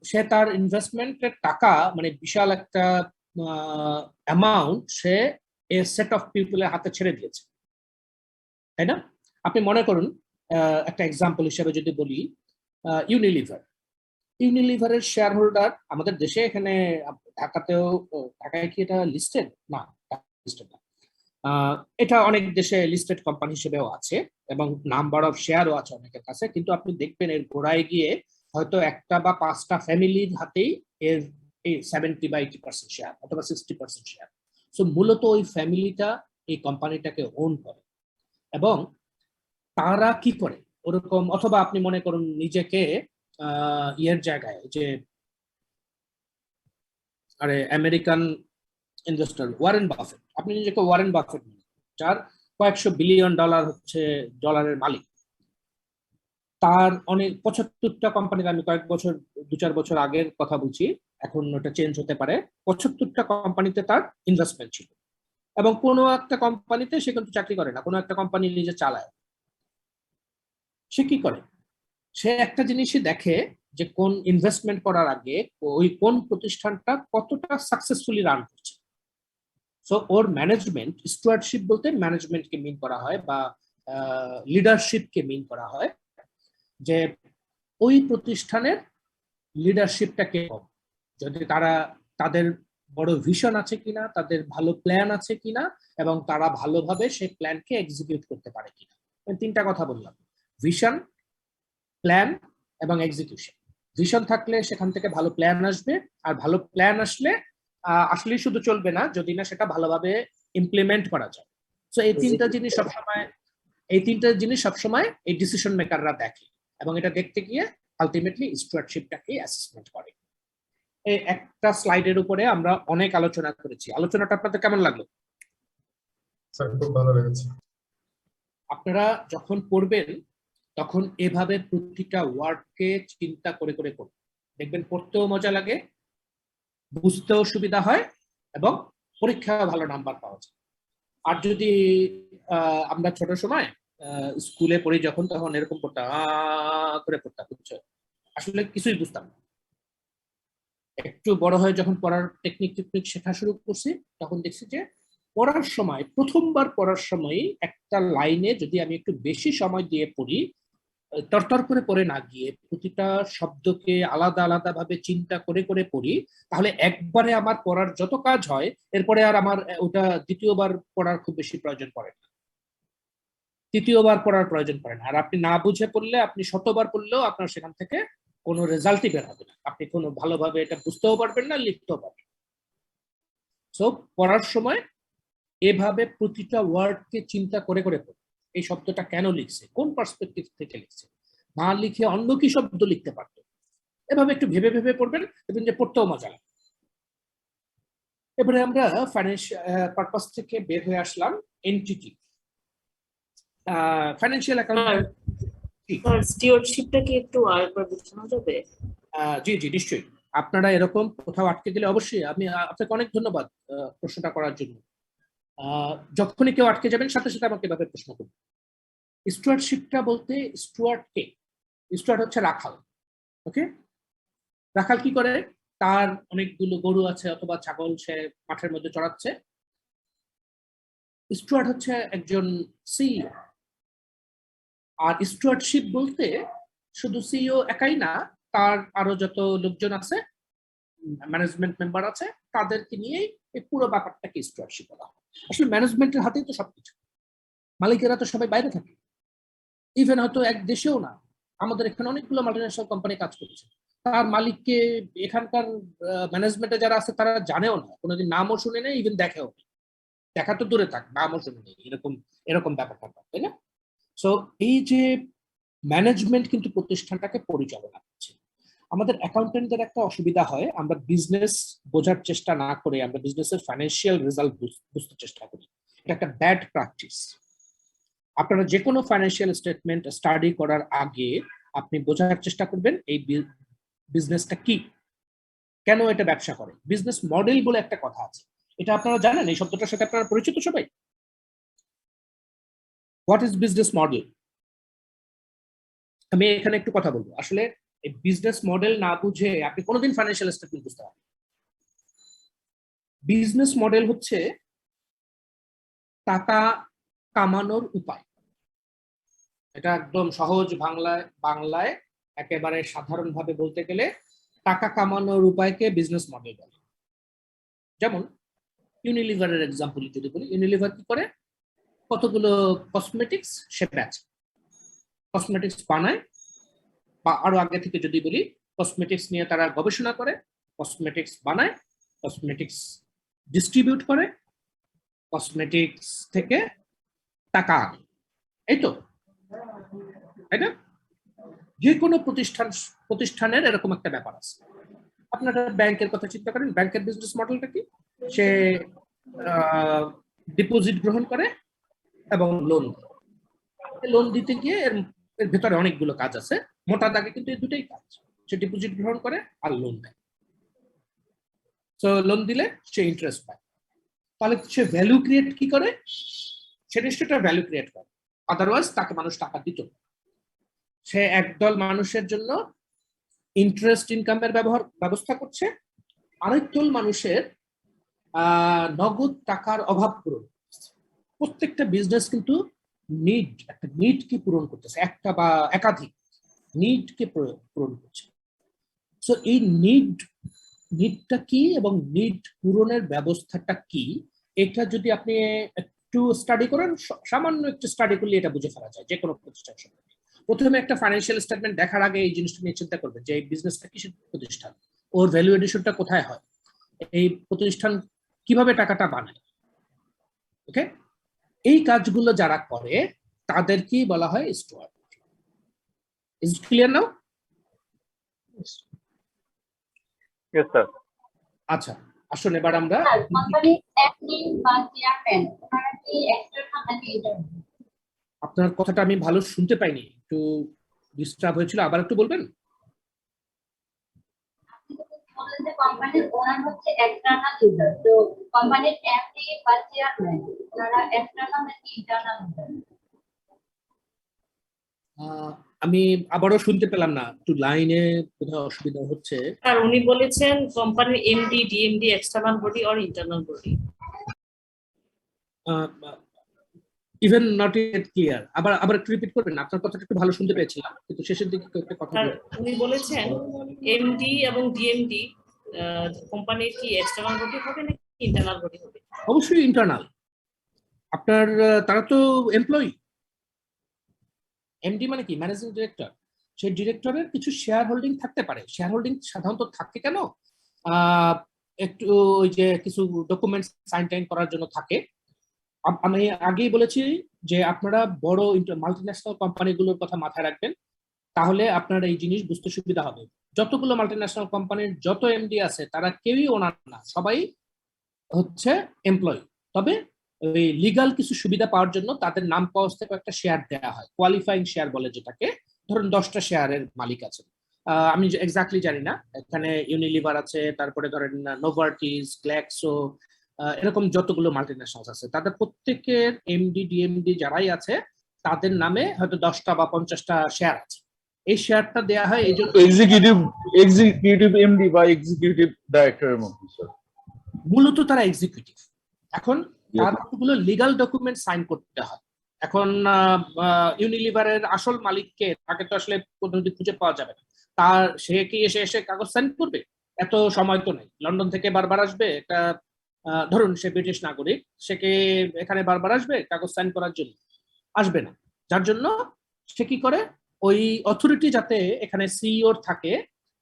সে তার ইনভেস্টমেন্টের টাকা, মানে বিশাল একটা অ্যামাউন্ট সে এ সেট অফ পিপলের হাতে ছেড়ে দিয়েছে, তাই না? আপনি মনে করুন, একটা এক্সাম্পল হিসেবে যদি বলি, ইউনিলিভারের শেয়ার হোল্ডার আমাদের দেশে, এখানে ঢাকাতেও, ঢাকায় কি এটা লিস্টেড? না, লিস্টেড না। এটা অনেক দেশে লিস্টেড কোম্পানি হিসেবেও আছে এবং নাম্বার অফ শেয়ারও আছে অনেকের কাছে, কিন্তু আপনি দেখবেন এর গোড়ায় গিয়ে হয়তো একটা বা পাঁচটা ফ্যামিলির হাতেই এর 70 বা 80% শেয়ার অথবা 60% শেয়ার। সো মূলত ওই ফ্যামিলিটা এই কোম্পানিটাকে ওন করে, এবং তারা কি করে ওরকম, অথবা আপনি মনে করুন নিজেকে ইয়ের জায়গায়, যে আরে আমেরিকান ইনভেস্টর ওয়ারেন বাফেট, আপনি নিজেকে ওয়ারেন বাফেট, যার কয়েকশো বিলিয়ন ডলার হচ্ছে ডলারের মালিক, তার অনেক 75টা কোম্পানি, আমি কয়েক বছর 2-4 বছর আগের কথা বলছি, এখন ওটা চেঞ্জ হতে পারে, 75টা কোম্পানিতে তার ইনভেস্টমেন্ট ছিল, এবং কোনো একটা কোম্পানিতে সে কিন্তু চাকরি করে না, কোনো একটা কোম্পানি নিজে চালায়। সে কি করে? সে একটা জিনিসই দেখে যে কোন ইনভেস্টমেন্ট করার আগে ওই কোন প্রতিষ্ঠানটা কতটা সাকসেসফুলি রান করছে। সো ওর ম্যানেজমেন্ট, স্টুয়ার্ডশিপ বলতে ম্যানেজমেন্টকে মিন করা হয় বা লিডারশিপকে মিন করা হয়, যে ওই প্রতিষ্ঠানের লিডারশিপটা কেমন, যদি তাদের বড় ভিশন আছে কিনা, তাদের ভালো প্ল্যান আছে কিনা, এবং তারা ভালোভাবে সেই প্ল্যানকে এক্সিকিউট করতে পারে কিনা। আমি 3টা কথা বললাম: ভিশন, প্ল্যান এবং এক্সিকিউশন। ভিশন থাকলে সেখান থেকে ভালো প্ল্যান আসবে, আর ভালো প্ল্যান আসলেই শুধু চলবে না যদি না সেটা ভালোভাবে ইমপ্লিমেন্ট করা যায়। সো এই 3টা জিনিস সবসময় এই ডিসিশন মেকাররা দেখে, এবং এটা দেখতে গিয়ে আলটিমেটলি স্টুয়ার্ডশিপটাকে অ্যাসেসমেন্ট করে। এই একটা স্লাইডের উপরে আমরা অনেক আলোচনা করেছি। আলোচনাটা আপনাদের কেমন লাগলো? স্যার খুব ভালো লেগেছে। আপনারা যখন পড়বেন তখন এভাবে প্রতিটা ওয়ার্ডকে চিন্তা করে করে পড়বেন, দেখবেন পড়তেও মজা লাগে, বুঝতেও সুবিধা হয়, এবং পরীক্ষায় ভালো নাম্বার পাওয়া যায়। আর যদি আমরা ছোট সময় স্কুলে পড়ি যখন, তখন এরকম পড়তাম, করে পড়তাম, বুঝছো, আসলে কিছুই বুঝতাম না। একটু বড় হয়ে যখন পড়ার টেকনিক শেখা শুরু করছি, তখন দেখছি যে পড়ার সময়, প্রথমবার পড়ার সময় একটা লাইনে যদি আমি একটু বেশি সময় দিয়ে পড়ি, তরতর করে পড়ে না গিয়ে প্রতিটা শব্দকে আলাদা আলাদা ভাবে চিন্তা করে করে পড়ি, তাহলে একবারে আমার পড়ার যত কাজ হয়, এরপরে আর আমার ওটা দ্বিতীয়বার পড়ার খুব বেশি প্রয়োজন পড়ে না, তৃতীয়বার পড়ার প্রয়োজন পড়ে না। আর আপনি না বুঝে পড়লে, আপনি শতবার পড়লেও আপনার সেখান থেকে কোনো রেজাল্টই বের হবে না, আপনি কোনো ভালোভাবে এটা বুঝতেও পারবেন না, লিখতেও পারবেন। সো পড়ার সময় এভাবে প্রতিটা ওয়ার্ডকে চিন্তা করে করে পড়ুন। এই শব্দটা কেন লিখছে, কোন পার্সপেক্টিভ থেকে লিখছে, না লিখে অন্য কি শব্দ লিখতে পারত, এভাবে একটু ভেবে ভেবে পড়বেন, দেখবেন যে পড়তেও মজা লাগে। এবারে আমরা ফাইন্যান্সিয়াল পারপাস থেকে বের হয়ে আসলাম এন্টিটি। ফাইন্যান্সিয়াল অ্যাকাউন্ট, স্যার স্টিওয়ার্ডশিপটা কি একটু আরেকবার বোঝানো যাবে? জি জি নিশ্চয়ই। আপনারা এরকম কোথাও আটকে গেলে অবশ্যই, আমি আপনাকে অনেক ধন্যবাদ প্রশ্নটা করার জন্য। যখনই কেউ আটকে যাবেন সাথে সাথে আমাকে এভাবে প্রশ্ন করুন। স্টুয়ার্ডশিপটা বলতে স্টুয়ার্ড কে? স্টুয়ার্ড হচ্ছে রাখাল। ওকে, রাখাল কি করে? তার অনেকগুলো গরু আছে অথবা ছাগল, সে মাঠের মধ্যে চড়াচ্ছে। স্টুয়ার্ড হচ্ছে একজন সিইও। আর স্টুয়ার্ডশিপ বলতে শুধু সিইও একাই না, তার আরো যত লোকজন আছে, ম্যানেজমেন্ট মেম্বার আছে, তাদেরকে নিয়েই এই পুরো ব্যাপারটাকে স্টুয়ার্ডশিপ বলা হয়। আসলে ম্যানেজমেন্টের হাতেই তো সবকিছু, মালিকেরা তো সবাই বাইরে থাকে, ইভেন হয়তো এক দেশেও না। আমাদের এখানে অনেকগুলো মাল্টিন্যাশনাল কোম্পানি কাজ করছে, তার মালিককে এখানকার ম্যানেজমেন্টে যারা আছে তারা জানেও না, কোনোদিন নামও শুনে নেই, ইভেন দেখেও নেই, দেখা তো দূরে থাক, নামও শুনে নেই, এরকম এরকম ব্যাপারটা, তাই না? সো এই যে ম্যানেজমেন্ট কিন্তু প্রতিষ্ঠানটাকে পরিচালনা করছে। আমাদের অ্যাকাউন্টেন্টদের একটা অসুবিধা হয়, আমরা বিজনেস বোঝার চেষ্টা না করে আমরা বিজনেসের ফাইন্যান্সিয়াল রেজাল্ট বুঝতে চেষ্টা করি। এটা একটা ব্যাড প্র্যাকটিস। আপনারা যে কোনো ফাইন্যান্সিয়াল স্টেটমেন্ট স্টাডি করার আগে আপনি বোঝার চেষ্টা করবেন এই বিজনেসটা কি, কেন এটা ব্যবসা করে। বিজনেস মডেল বলে একটা কথা আছে, এটা আপনারা জানেন? এই শব্দটার সাথে আপনারা পরিচিত সবাই? What is business model? আমি এখানে একটু কথা বলবো। আসলে এই বিজনেস মডেল না বুঝে আপনি কোনোদিন ফাইন্যান্সিয়াল স্টেটমেন্ট বুঝতে পারবেন। বিজনেস মডেল হচ্ছে টাকা কামানোর উপায়। এটা একদম সহজ বাংলায় একেবারে সাধারণভাবে বলতে গেলে টাকা কামানোর উপায়কে বিজনেস মডেল বলে। যেমন ইউনিলিভারের এক্সাম্পল যদি বলি, ইউনিলিভার কি করে? কতগুলো কসমেটিক্স সে বেচে, কসমেটিক্স বানায়, বা আরো আগে থেকে যদি বলি, কসমেটিক্স নিয়ে তারা গবেষণা করে, কসমেটিক্স বানায়, কসমেটিক্স ডিস্ট্রিবিউট করে, কসমেটিক্স থেকে টাকা আনে, এই তো, তাই না? যে কোনো প্রতিষ্ঠানের এরকম একটা ব্যাপার আছে। আপনারা ব্যাংকের কথা চিন্তা করেন, ব্যাংকের বিজনেস মডেলটা কি? সে ডিপোজিট গ্রহণ করে এবং লোন দিতে গিয়ে এর ভেতরে অনেকগুলো কাজ আছে, মোটা দাগে কিন্তু এই দুটোই কাজ। সে ডিপোজিট গ্রহণ করে আর লোন দেয়। তো লোন দিলে সে ইন্টারেস্ট পায়, তাহলে সে ভ্যালু ক্রিয়েট কি করে? সে নিশ্চয়ই ভ্যালু ক্রিয়েট করে, আদারওয়াইজ তাকে মানুষ টাকা দিত। সে একদল মানুষের জন্য ইন্টারেস্ট ইনকামের ব্যবস্থা করছে, আরেক দল মানুষের নগদ টাকার অভাব পূরণ করছে। প্রত্যেকটা বিজনেস কিন্তু একটা নিডকে পূরণ করতেছে, একটা বা একাধিক নিডকে পূরণ করছে। সো এই নিডটা কি এবং নিড পূরণের ব্যবস্থাটা কি, এটা যদি আপনি একটু স্টাডি করেন, সামান্য একটু স্টাডি করলে এটা বুঝে ফেলা যায় যে কোনো প্রতিষ্ঠান সম্পর্কে। প্রথমে একটা ফাইন্যান্সিয়াল স্টেটমেন্ট দেখার আগে এই জিনিসটা নিয়ে চিন্তা করবেন যে এই বিজনেসটা কিসের প্রতিষ্ঠান, ওর ভ্যালু এডিশনটা কোথায় হয়, এই প্রতিষ্ঠান কিভাবে টাকাটা বানায়। ওকে, এই কাজগুলো যারা করে তাদেরকেই বলা হয় steward. Is it clear now? Yes sir. আচ্ছা, আসুন এবার আমরা আপনার কথাটা আমি ভালো শুনতে পাইনি, একটু ডিস্টার্ব হয়েছিল, আবার একটু বলবেন? কোম্পানির ওনার হচ্ছে এক্সটার্নাল ইউজার, তো কোম্পানির এমডি বা চেয়ারম্যান ওনারা এক্সটার্নাল নাকি ইন্টারনাল ইউজার? আমি আবারও শুনতে পেলাম না, একটু লাইনে কোথাও অসুবিধা হচ্ছে। স্যার উনি বলেছেন কোম্পানির MD, DMD external body or internal body. Even not it clear, আবার একটু রিপিট করবেন? আপনার কথাটা একটু ভালো শুনতে পেয়েছিলাম, কিন্তু শেষের দিকে একটা কথা স্যার উনি বলেছেন এমডি এবং ডিএমডি কোম্পানির কি এক্সটার্নাল বডি হবে নাকি ইন্টারনাল বডি হবে? অবশ্যই ইন্টারনাল। আপনার তারা তো এমপ্লয়ি। এমডি মানে কি? Managing director. সেই ডিরেক্টরের কিছু শেয়ার হোল্ডিং থাকতে পারে। শেয়ার হোল্ডিং সাধারণত থাকে কেন, আহ, একটু ওই যে কিছু ডকুমেন্টস সাইন টাইন করার জন্য থাকে। আমি আগেই বলেছি যে আপনারা বড় মাল্টিন্যাশনাল কোম্পানিগুলোর কথা মাথায় রাখবেন, তাহলে আপনার এই জিনিস বুঝতে সুবিধা হবে। যতগুলো মাল্টিন্যাশনাল কোম্পানির যত এমডি আছে তারা কেউই ওনার না, সবাই হচ্ছে এমপ্লয়ি। তবে ওই লিগাল কিছু সুবিধা পাওয়ার জন্য তাদের নাম পাওয়া থেকে একটা শেয়ার দেওয়া হয়, কোয়ালিফাইং শেয়ার বলে যেটাকে। ধরুন 10টা শেয়ারের মালিক আছে, আমি এক্স্যাক্টলি জানি না, এখানে ইউনিলিভার আছে, তারপরে ধরেন নোভার্টিস, গ্ল্যাক্সো, এরকম যতগুলো মাল্টিন্যাশনাল আছে তাদের প্রত্যেকের এমডি ডিএমডি যারাই আছে তাদের নামে হয়তো 10টা বা 50টা শেয়ার আছে। এই শেয়ারটা দেয়া হয় এই জন্য এক্সিকিউটিভ এমডি বা এক্সিকিউটিভ ডাইরেক্টরের মধ্যে স্যার। মূলত তারা এক্সিকিউটিভ। এখন তার কতগুলো লিগাল ডকুমেন্ট সাইন করতে হয়। এখন ইউনিলিভারের আসল মালিককে, তাকে তো আসলে পদ্ধতি খুঁজে পাওয়া যাবে না, তার সে কি এসে কাগজ সাইন করবে? এত সময় তো নেই। লন্ডন থেকে বারবার আসবে, একটা ধরুন সে ব্রিটিশ নাগরিক, সে কি এখানে বারবার আসবে কাগজ সাইন করার জন্য? আসবে না। যার জন্য সে কি করে, ওই অথরিটি যাতে এখানে সিইও থাকে,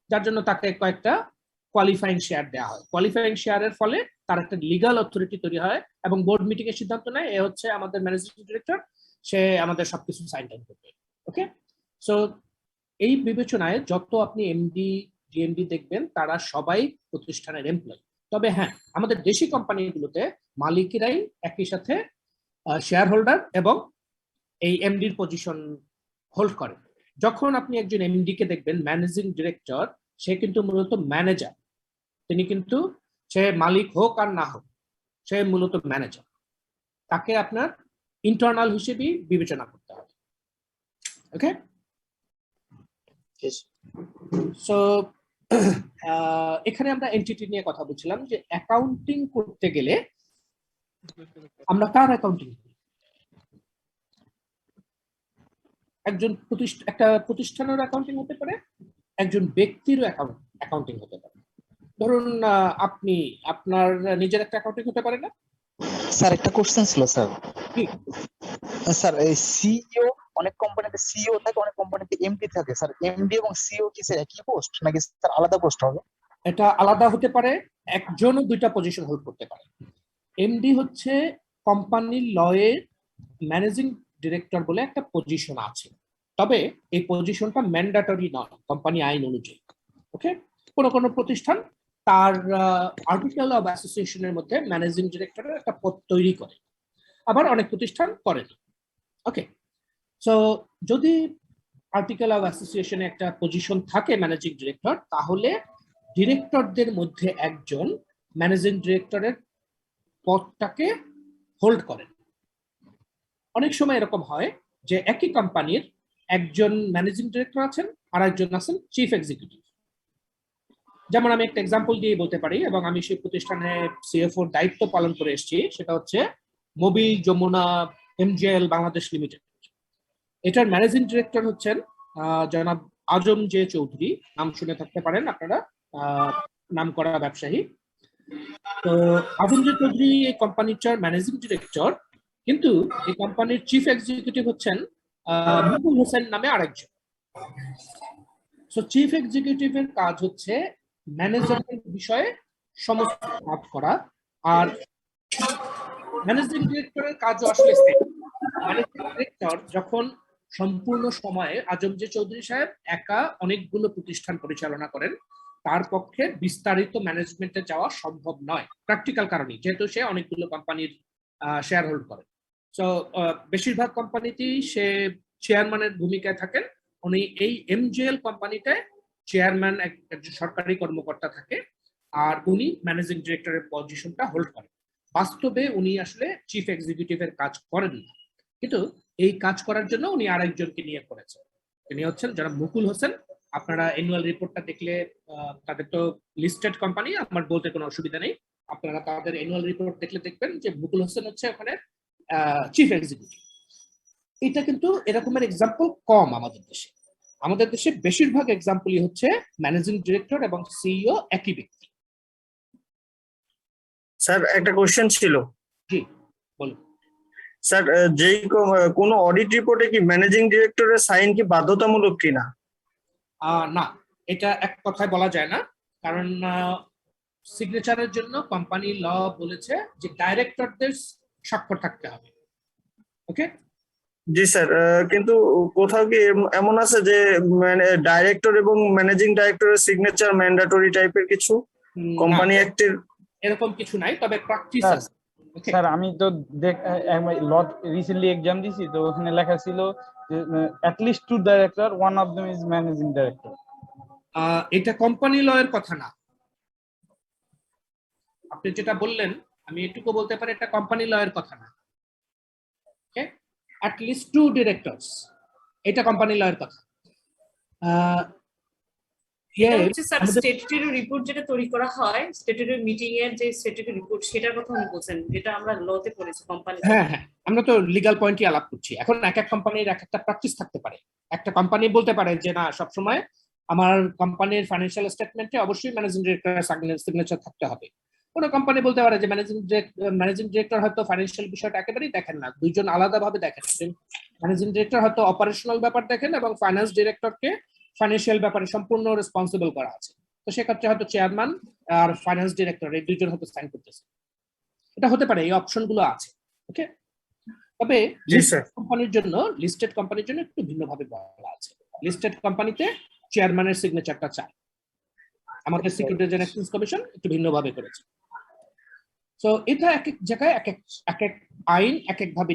যার জন্য তাকে কয়েকটা কোয়ালিফাইং শেয়ার দেওয়া হয়। কোয়ালিফাইং শেয়ারের ফলে তার একটা লিগাল অথরিটি তৈরি হয় এবং বোর্ড মিটিং এর সিদ্ধান্ত নেয়, এ হচ্ছে আমাদের ম্যানেজিং ডিরেক্টর, সে আমাদের সবকিছু সাইন টাইন করবে। ওকে, সো এই বিবেচনায় যত আপনি এমডি ডিএমডি দেখবেন তারা সবাই প্রতিষ্ঠানের এমপ্লয়ি। তবে হ্যাঁ, আমাদের দেশি কোম্পানিগুলোতে মালিকেরাই একই সাথে শেয়ার হোল্ডার এবং এই এমডির পজিশন হোল্ড করে। যখন আপনি একজন এমডি কে দেখবেন ম্যানেজিং ডিরেক্টর, সে কিন্তু মূলত ম্যানেজার, তিনি কিন্তু সে মালিক হোক আর না হোক, সে মূলত ম্যানেজার। তাকে আপনার ইন্টারনাল হিসেবেই বিবেচনা করতে হবে। ওকে, সো এখানে আমরা এন্টিটি নিয়ে কথা বলছিলাম যে অ্যাকাউন্টিং করতে গেলে আমরা কার অ্যাকাউন্টিং করি? একটা প্রতিষ্ঠানের অ্যাকাউন্টিং হতে পারে, একজন ব্যক্তির অ্যাকাউন্টিং হতে পারে। ধরুন আপনি আপনার নিজের একটা অ্যাকাউন্টিং হতে পারে না? স্যার একটা কোশ্চেন ছিল স্যার। কি স্যার এই সিইও, অনেক কোম্পানিতে সিইও থাকে, অনেক কোম্পানিতে এমডি থাকে স্যার। এমডি এবং সিইও কি স্যার একই পোস্ট নাকি স্যার আলাদা পোস্ট হবে? এটা আলাদা হতে পারে, একজনও দুইটা পজিশন হোল্ড করতে পারে। এমডি হচ্ছে কোম্পানির লয়ে ম্যানেজিং ডিরেক্টর বলে একটা পজিশন আছে, তবে এই পজিশনটা ম্যান্ডেটরি নয় কোম্পানি আইন অনুযায়ী। ওকে, কোনো কোনো প্রতিষ্ঠান তার আর্টিকেল অফ অ্যাসোসিয়েশনের মধ্যে ম্যানেজিং ডিরেক্টরের একটা পদ তৈরি করে, আবার অনেক প্রতিষ্ঠান করে না। ওকে, সো যদি আর্টিকেল অফ অ্যাসোসিয়েশনে একটা পজিশন থাকে ম্যানেজিং ডিরেক্টর, তাহলে ডিরেক্টরদের মধ্যে একজন ম্যানেজিং ডিরেক্টরের পদটাকে হোল্ড করেন। অনেক সময় এরকম হয় যে একই কোম্পানির একজন ম্যানেজিং ডিরেক্টর আছেন আর একজন আছেন চিফ এক্সিকিউটিভ। যেমন আমি একটা এক্সাম্পল দিয়ে বলতে পারি, এবং আমি সেই প্রতিষ্ঠানে সিএফওর দায়িত্ব পালন করে এসেছি, সেটা হচ্ছে Mobil Jamuna MGL Bangladesh limited. এটার ম্যানেজিং ডিরেক্টর হচ্ছেন জনাব আজম জে চৌধুরী, নাম শুনে থাকতে পারেন আপনারা, নাম করা ব্যবসায়ী। তো আজম জে চৌধুরী এই কোম্পানিটার ম্যানেজিং ডিরেক্টর, কিন্তু এই কোম্পানির চিফ এক্সিকিউটিভ হচ্ছেন মুকুল হোসেন নামে আরেকজন। সো চিফ এক্সিকিউটিভের কাজ হচ্ছে ম্যানেজমেন্ট বিষয়ে সমস্ত কাজ করা, আর ম্যানেজিং ডিরেক্টরের কাজও আসলে সেম। ম্যানেজিং ডিরেক্টর যখন সম্পূর্ণ সময়ে, আজম জে চৌধুরী সাহেব একা অনেকগুলো প্রতিষ্ঠান পরিচালনা করেন, তার পক্ষে বিস্তারিত ম্যানেজমেন্টে যাওয়া সম্ভব নয় প্র্যাকটিক্যাল কারণে, যেহেতু সে অনেকগুলো কোম্পানির শেয়ার হোল্ড করেন। সো বেশিরভাগ কোম্পানিতেই সে চেয়ারম্যানের ভূমিকায় থাকেন। উনি এই এমজিএল কোম্পানিটায় চেয়ারম্যান, একজন সরকারি কর্মকর্তা থাকে, আর উনি ম্যানেজিং ডিরেক্টরের পজিশনটা হোল্ড করেন। বাস্তবে উনি আসলে চিফ এক্সিকিউটিভের কাজ করেন না, কিন্তু এই কাজ করার জন্য উনি আরেকজনকে নিয়ে করেছেন। তিনি হচ্ছেন যারা মুকুল হোসেন। আপনারা অ্যানুয়াল রিপোর্টটা দেখলে, তাদের তো লিস্টেড কোম্পানি, আমার বলতে কোনো অসুবিধা নেই, আপনারা তাদের অ্যানুয়াল রিপোর্ট দেখলে দেখবেন যে মুকুল হোসেন হচ্ছে ওখানে চিফ এক্সিকিউটিভ। এটা কিন্তু এরকমের এক্সাম্পল কম আমাদের দেশে। আমাদের দেশে বেশিরভাগ এক্সাম্পলই হচ্ছে ম্যানেজিং ডিরেক্টর এবং সিইও একই ব্যক্তি। স্যার একটা কোশ্চেন ছিল। জি বলুন। স্যার যেই কোনো অডিট রিপোর্টে কি ম্যানেজিং ডিরেক্টরের সাইন কি বাধ্যতামূলক কিনা? না, এটা এক কথায় বলা যায় না, কারণ সিগনেচারের জন্য কোম্পানি ল বলেছে যে ডাইরেক্টরদের স্বাক্ষর থাকতে হবে। ওকে, জি স্যার, কিন্তু কোথাও কি এমন আছে যে ডাইরেক্টর এবং ম্যানেজিং ডাইরেক্টরের সিগনেচার ম্যান্ডেটরি টাইপের কিছু কোম্পানি অ্যাক্টের? এরকম কিছু নাই, তবে প্র্যাকটিস স্যার, আছে। Okay? স্যার আমি তো লট রিসেন্টলি এক্সাম দিছি, তো ওখানে লেখা ছিল যে at least 2 director, one of them is managing director. এটা কোম্পানি ল এর কথা না, আপনি যেটা বললেন আমি এটুকু বলতে পারি এটা কোম্পানি ল এর কথা না। ওকে, at least 2 directors, এটা কোম্পানি ল এর কথা। এটা হচ্ছে স্যার স্ট্যাটুটরি রিপোর্ট যেটা তৈরি করা হয়, স্ট্যাটুটরি মিটিং এর যে স্ট্যাটুটরি রিপোর্ট, সেটার কথা আমি বলছেন, যেটা আমরা লতে পড়েছি কোম্পানি। হ্যাঁ, আমরা তো লিগ্যাল পয়েন্টই আলাপ করছি। এখন এক এক কোম্পানির এক একটা প্র্যাকটিস থাকতে পারে। একটা কোম্পানি বলতে পারে যে না, সবসময় আমার কোম্পানির ফাইন্যান্সিয়াল স্টেটমেন্টে অবশ্যই ম্যানেজিং ডিরেক্টরের সিগনেচার থাকতে হবে। কোনো কোম্পানি বলতে পারে যে ম্যানেজিং ডিরেক্টর হয়তো ফাইন্যান্সিয়াল বিষয়টা একেবারেই দেখেন না, দুইজন আলাদাভাবে দেখেন। ম্যানেজিং ডিরেক্টর হয়তো অপারেশনাল ব্যাপার দেখেন এবং ফাইন্যান্স ডিরেক্টরকে ফাইন্যান্সিয়াল ব্যাপারে সম্পূর্ণ রেসপন্সিবল করা আছে। তো সেক্ষেত্রে হয়তো চেয়ারম্যান আর ফাইন্যান্স ডিরেক্টর এই দুইজন হয়তো সাইন করতেছে। এটা হতে পারে, এই অপশনগুলো আছে। ওকে, তবে কোম্পানির জন্য, লিস্টেড কোম্পানির জন্য একটু ভিন্নভাবে বলা আছে। লিস্টেড কোম্পানিতে চেয়ারম্যানের সিগনেচারটা চাই, আমাদের সিকিউরিটিজ এন্ড এক্সচেঞ্জ কমিশন একটু ভিন্নভাবে করেছে। সো এটা এক এক জায়গায় এক এক আইন এক এক ভাবে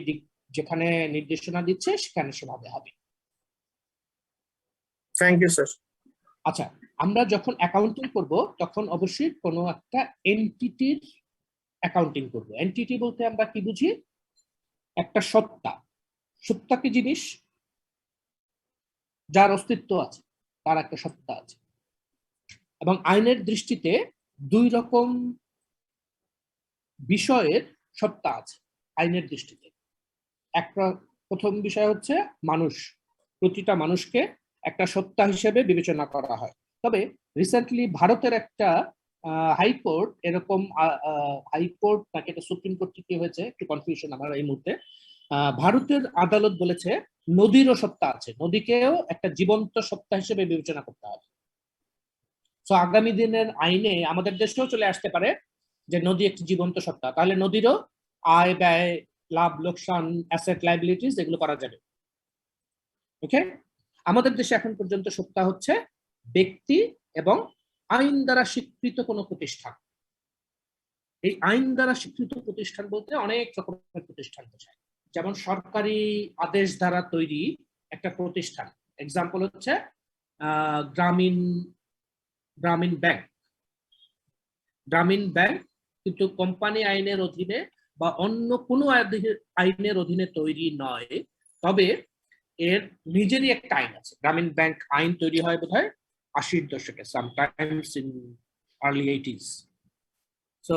যেখানে নির্দেশনা দিচ্ছে সেখানে সেভাবে হবে। Thank you sir. আচ্ছা, আমরা যখন অ্যাকাউন্টিং করব তখন অবশ্যই কোনো একটা এন্টিটির অ্যাকাউন্টিং করব। এন্টিটি বলতে আমরা কি বুঝি? একটা সত্তা। সত্তা কি জিনিস? যার অস্তিত্ব আছে, তার একটা সত্তা আছে। এবং আইনের দৃষ্টিতে দুই রকম বিষয়ের সত্তা আছে আইনের দৃষ্টিতে। একটা প্রথম বিষয় হচ্ছে মানুষ, প্রতিটা মানুষকে একটা সত্তা হিসেবে বিবেচনা করা হয়। তবে রিসেন্টলি ভারতের একটা হাইকোর্ট, এরকম হাইকোর্ট নাকি এটা সুপ্রিম কোর্ট কি হয়েছে একটু কনফিউশন আমার এই মুহূর্তে, ভারতের আদালত বলেছে নদীরও সত্তা আছে, নদীকেও একটা জীবন্ত সত্তা হিসেবে বিবেচনা করতে হবে। তো আগামী দিনের আইনে আমাদের দেশেও চলে আসতে পারে যে নদী একটি জীবন্ত সত্তা, তাহলে নদীরও আয় ব্যয়, লাভ লোকসান, অ্যাসেট লাইবিলিটিস এগুলো করা যাবে। ওকে, আমাদের দেশে এখন পর্যন্ত সত্তা হচ্ছে ব্যক্তি এবং আইন দ্বারা স্বীকৃত কোনো প্রতিষ্ঠান। এই আইন দ্বারা স্বীকৃত প্রতিষ্ঠান বলতে অনেক রকমের প্রতিষ্ঠান বোঝায়, যেমন সরকারি আদেশ দ্বারা তৈরি একটা প্রতিষ্ঠান। এক্সাম্পল হচ্ছে গ্রামীণ ব্যাংক। গ্রামীণ ব্যাংক কিন্তু কোম্পানি আইনের অধীনে বা অন্য কোনো আইনের অধীনে তৈরি নয়, তবে এর নিজেরই একটা আইন আছে। গ্রামীণ ব্যাংক আইন তৈরি হয় বোধহয় 80-এর দশকে, sometimes in early 80s। So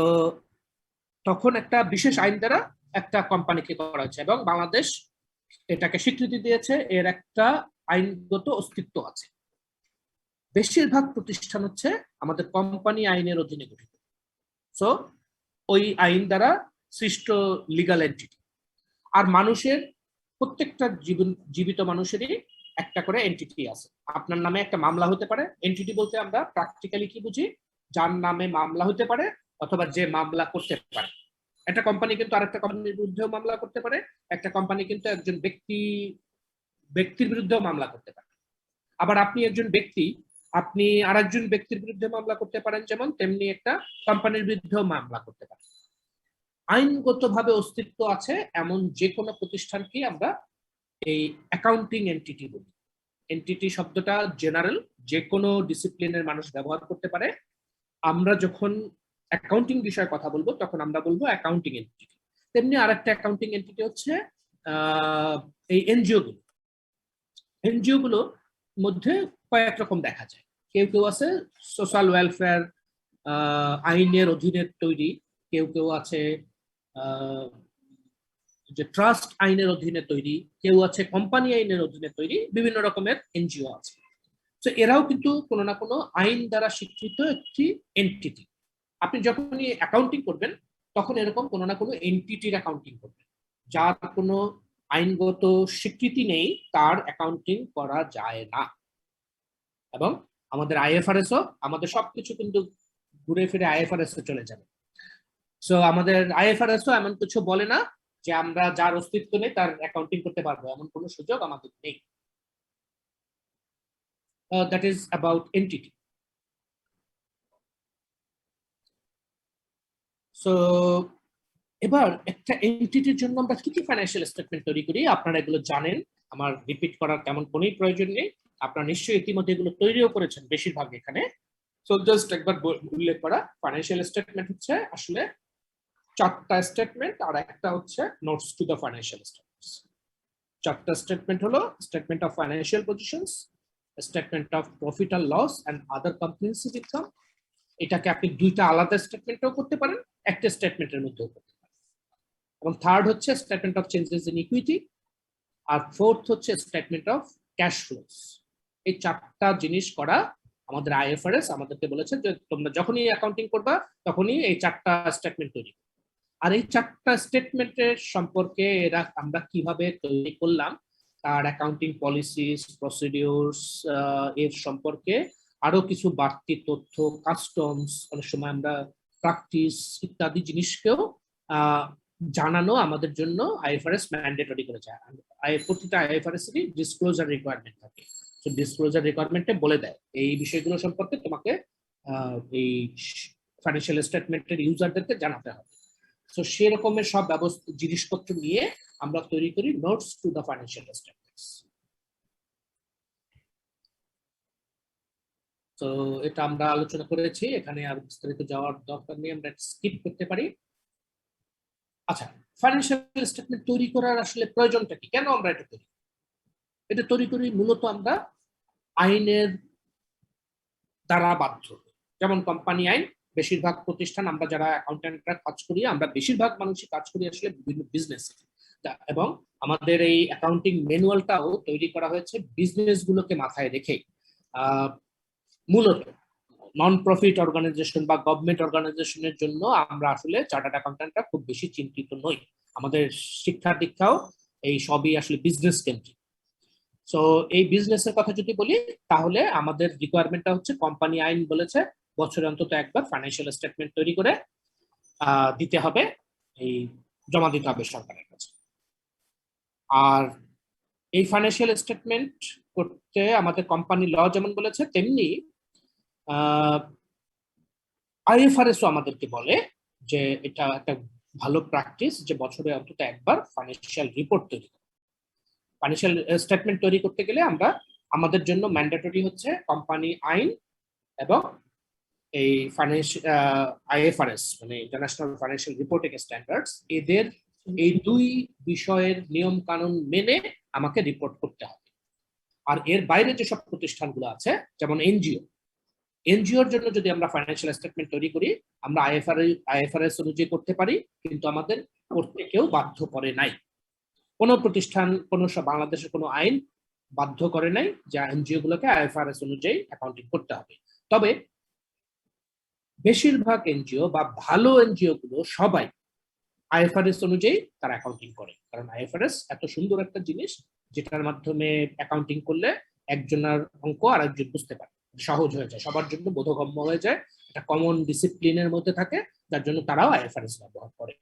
তখন একটা বিশেষ আইন দ্বারা একটা কোম্পানিকে করা হয়েছে এবং বাংলাদেশ এটাকে স্বীকৃতি দিয়েছে, এর একটা আইনগত অস্তিত্ব আছে। বেশিরভাগ প্রতিষ্ঠান হচ্ছে আমাদের কোম্পানি আইনের অধীনে গঠিত। সো ওই আইন দ্বারা সৃষ্ট লিগাল এন্টিটি। আর মানুষের প্রত্যেকটা জীবিত মানুষেরই একটা করে এন্টিটি আছে। আপনার নামে একটা মামলা হতে পারে। এন্টিটি বলতে আমরা প্র্যাকটিক্যালি কি বুঝি? যার নামে মামলা হতে পারে অথবা যে মামলা করতে পারে। একটা কোম্পানি কিন্তু আরেকটা কোম্পানির বিরুদ্ধেও মামলা করতে পারে, একটা কোম্পানি কিন্তু একজন ব্যক্তির বিরুদ্ধেও মামলা করতে পারে। আবার আপনি একজন ব্যক্তি, আপনি আরেকজন ব্যক্তির বিরুদ্ধে মামলা করতে পারেন, যেমন তেমনি একটা কোম্পানির বিরুদ্ধেও মামলা করতে পারেন। আইনগতভাবে অস্তিত্ব আছে এমন যে কোনো প্রতিষ্ঠানকে আমরা এই অ্যাকাউন্টিং এন্টিটি বলি। এন্টিটি শব্দটা জেনারেল, যে কোনো ডিসিপ্লিনের মানুষ ব্যবহার করতে পারে। আমরা যখন অ্যাকাউন্টিং বিষয়ে কথা বলবো তখন আমরা বলবো অ্যাকাউন্টিং এন্টিটি। তেমনি আরেকটা অ্যাকাউন্টিং এন্টিটি হচ্ছে এই এনজিও গুলো। এনজিও গুলোর মধ্যে কয়েক রকম দেখা যায়। কেউ কেউ আছে সোশ্যাল ওয়েলফেয়ার আইনের অধীনে তৈরি, কেউ কেউ আছে যে ট্রাস্ট আইনের অধীনে তৈরি, কেউ আছে কোম্পানি আইনের অধীনে তৈরি, বিভিন্ন রকমের এনজিও আছে। তো এরাও কিন্তু কোনো না কোনো আইন দ্বারা স্বীকৃত একটি এন্টিটি। আপনি যখনই অ্যাকাউন্টিং করবেন তখন এরকম কোনো না কোনো এন্টিটির অ্যাকাউন্টিং করবেন। যার কোনো আইনগত স্বীকৃতি নেই তার অ্যাকাউন্টিং করা যায় না। এবং আমাদের আইএফআরএসও আমাদের সবকিছু কিন্তু ঘুরে ফিরে আইএফআরএস এ চলে যাবে। সো আমাদের আইএফআরএসও এমন কিছু বলে না যে আমরা যার অস্তিত্ব নেই তার অ্যাকাউন্টিং করতে পারবো, এমন কোনো সুযোগ আমাদের নেই। That is about entity. So এবার একটা এন্টিটির জন্য আমরা কি কি ফাইন্যান্সিয়াল স্টেটমেন্ট তৈরি করি আপনারা এগুলো জানেন, আমার রিপিট করার তেমন কোনোই প্রয়োজন নেই, আপনারা নিশ্চয়ই ইতিমধ্যে এগুলো তৈরিও করেছেন বেশিরভাগ এখানে। সো জাস্ট একবার উল্লেখ করা, ফাইন্যান্সিয়াল স্টেটমেন্ট হচ্ছে আসলে 4টা স্টেটমেন্ট আর একটা হচ্ছে notes to the financial statements. 4টা স্টেটমেন্ট হলো statement of financial positions, statement of profit আর loss and other comprehensive income. এটাকে আপনি 2টা আলাদা স্টেটমেন্টও করতে পারেন, একটা স্টেটমেন্টের মধ্যেও করতে পারেন। এবং থার্ড হচ্ছে statement of changes in equity, আর ফোর্থ হচ্ছে স্টেটমেন্ট অফ ক্যাশ ফ্লোস। এই 4টা জিনিস করা আমাদের আইএফআরএস আমাদেরকে বলেছে যে তোমরা যখনই অ্যাকাউন্টিং করবা তখনই এই 4টা স্টেটমেন্ট তৈরি। আর এই 4টা স্টেটমেন্টের সম্পর্কে এরা আমরা কিভাবে তৈরি করলাম, তার অ্যাকাউন্টিং পলিসিস, প্রসিডিউরস, এর সম্পর্কে আরো কিছু বাড়তি তথ্য, কাস্টমস, অনেক সময় আমরা প্র্যাকটিস ইত্যাদি জিনিসকেও জানানো আমাদের জন্য আইএফআরএস ম্যান্ডেটরি করেছে। প্রতিটা আইএফআরএস এরই ডিসক্লোজার রিকোয়ারমেন্ট থাকে। তো ডিসক্লোজার রিকোয়ারমেন্টে বলে দেয় এই বিষয়গুলো সম্পর্কে তোমাকে এই ফাইন্যান্সিয়াল স্টেটমেন্টের ইউজারদেরকে জানাতে হবে। তো সেরকমের সব ব্যবস্থা জিনিসপত্র নিয়ে আমরা তৈরি করি notes to the financial statements. তো এটা আমরা আলোচনা করেছি, এখানে আর বিস্তারিত যাওয়ার দরকার নেই, আমরা স্কিপ করতে পারি। আচ্ছা, ফাইন্যান্সিয়াল স্টেটমেন্ট তৈরি করার আসলে প্রয়োজনটা কি, কেন আমরা এটা করি? এটা তৈরি করি মূলত আমরা আইনের দ্বারা বাধ্য, যেমন কোম্পানি আইন। বেশিরভাগ প্রতিষ্ঠান আমরা যারা অ্যাকাউন্ট্যান্টরা কাজ করি, আমরা বেশিরভাগ মানুষই কাজ করি আসলে বিভিন্ন বিজনেস, এবং আমাদের এই অ্যাকাউন্টিং ম্যানুয়ালটাও তৈরি করা হয়েছে বিজনেস গুলোকে মাথায় রেখে। মূলত নন প্রফিট অর্গানাইজেশন বা গভর্নমেন্ট অর্গানাইজেশনের জন্য আমরা আসলে চার্টার্ড অ্যাকাউন্ট্যান্টরা খুব বেশি চিন্তিত নই। আমাদের শিক্ষা দীক্ষাও এই সবই আসলে বিজনেস কেন্দ্রিক। সো এই বিজনেসের কথা যদি বলি তাহলে আমাদের রিকোয়ারমেন্টটা হচ্ছে কোম্পানি আইন বলেছে বছরে অন্তত একবার ফাইন্যান্সিয়াল স্টেটমেন্ট তৈরি করে দিতে হবে, এই জমা দিতে হবে সরকারের কাছে। আর এই ফাইন্যান্সিয়াল স্টেটমেন্ট করতে আমাদের কোম্পানি ল যেমন বলেছে তেমনি আইএফআরএসও আমাদেরকে বলে যে এটা একটা ভালো প্র্যাকটিস যে বছরে অন্তত একবার ফাইন্যান্সিয়াল রিপোর্ট তৈরি করে। ফাইন্যান্সিয়াল স্টেটমেন্ট তৈরি করতে গেলে আমাদের জন্য ম্যান্ডেটরি হচ্ছে কোম্পানি আইন এবং এই আইএফআরএস মানে ইন্টারন্যাশনাল ফাইন্যান্সিয়াল রিপোর্টিং স্ট্যান্ডার্ডস, এদের এই 2 বিষয়ের নিয়ম কানুন মেনে আমাকে রিপোর্ট করতে হবে। আর এর বাইরে যেসব প্রতিষ্ঠানগুলো আছে যেমন এনজিওর জন্য যদি আমরা ফাইন্যান্সিয়াল স্টেটমেন্ট তৈরি করি আমরা আইএফআরএস অনুযায়ী করতে পারি, কিন্তু আমাদের করতে কেউ বাধ্য করে নাই। কোনো প্রতিষ্ঠান বাংলাদেশের কোনো আইন বাধ্য করে নাই যে এনজিও গুলোকে আইএফআরএস অনুযায়ী অ্যাকাউন্টিং করতে হবে। তবে বেশিরভাগ এনজিও বা ভালো এনজিও গুলো সবাই আইএফআরএস অনুযায়ী তারা অ্যাকাউন্টিং করে, কারণ আইএফআরএস এত সুন্দর একটা জিনিস যেটার মাধ্যমে অ্যাকাউন্টিং করলে একজনের অঙ্ক আর একজন বুঝতে পারে, সহজ হয়ে যায়, সবার জন্য বোধগম্য হয়ে যায়, একটা কমন ডিসিপ্লিনের মধ্যে থাকে, যার জন্য তারাও আইএফআরএস ব্যবহার করে।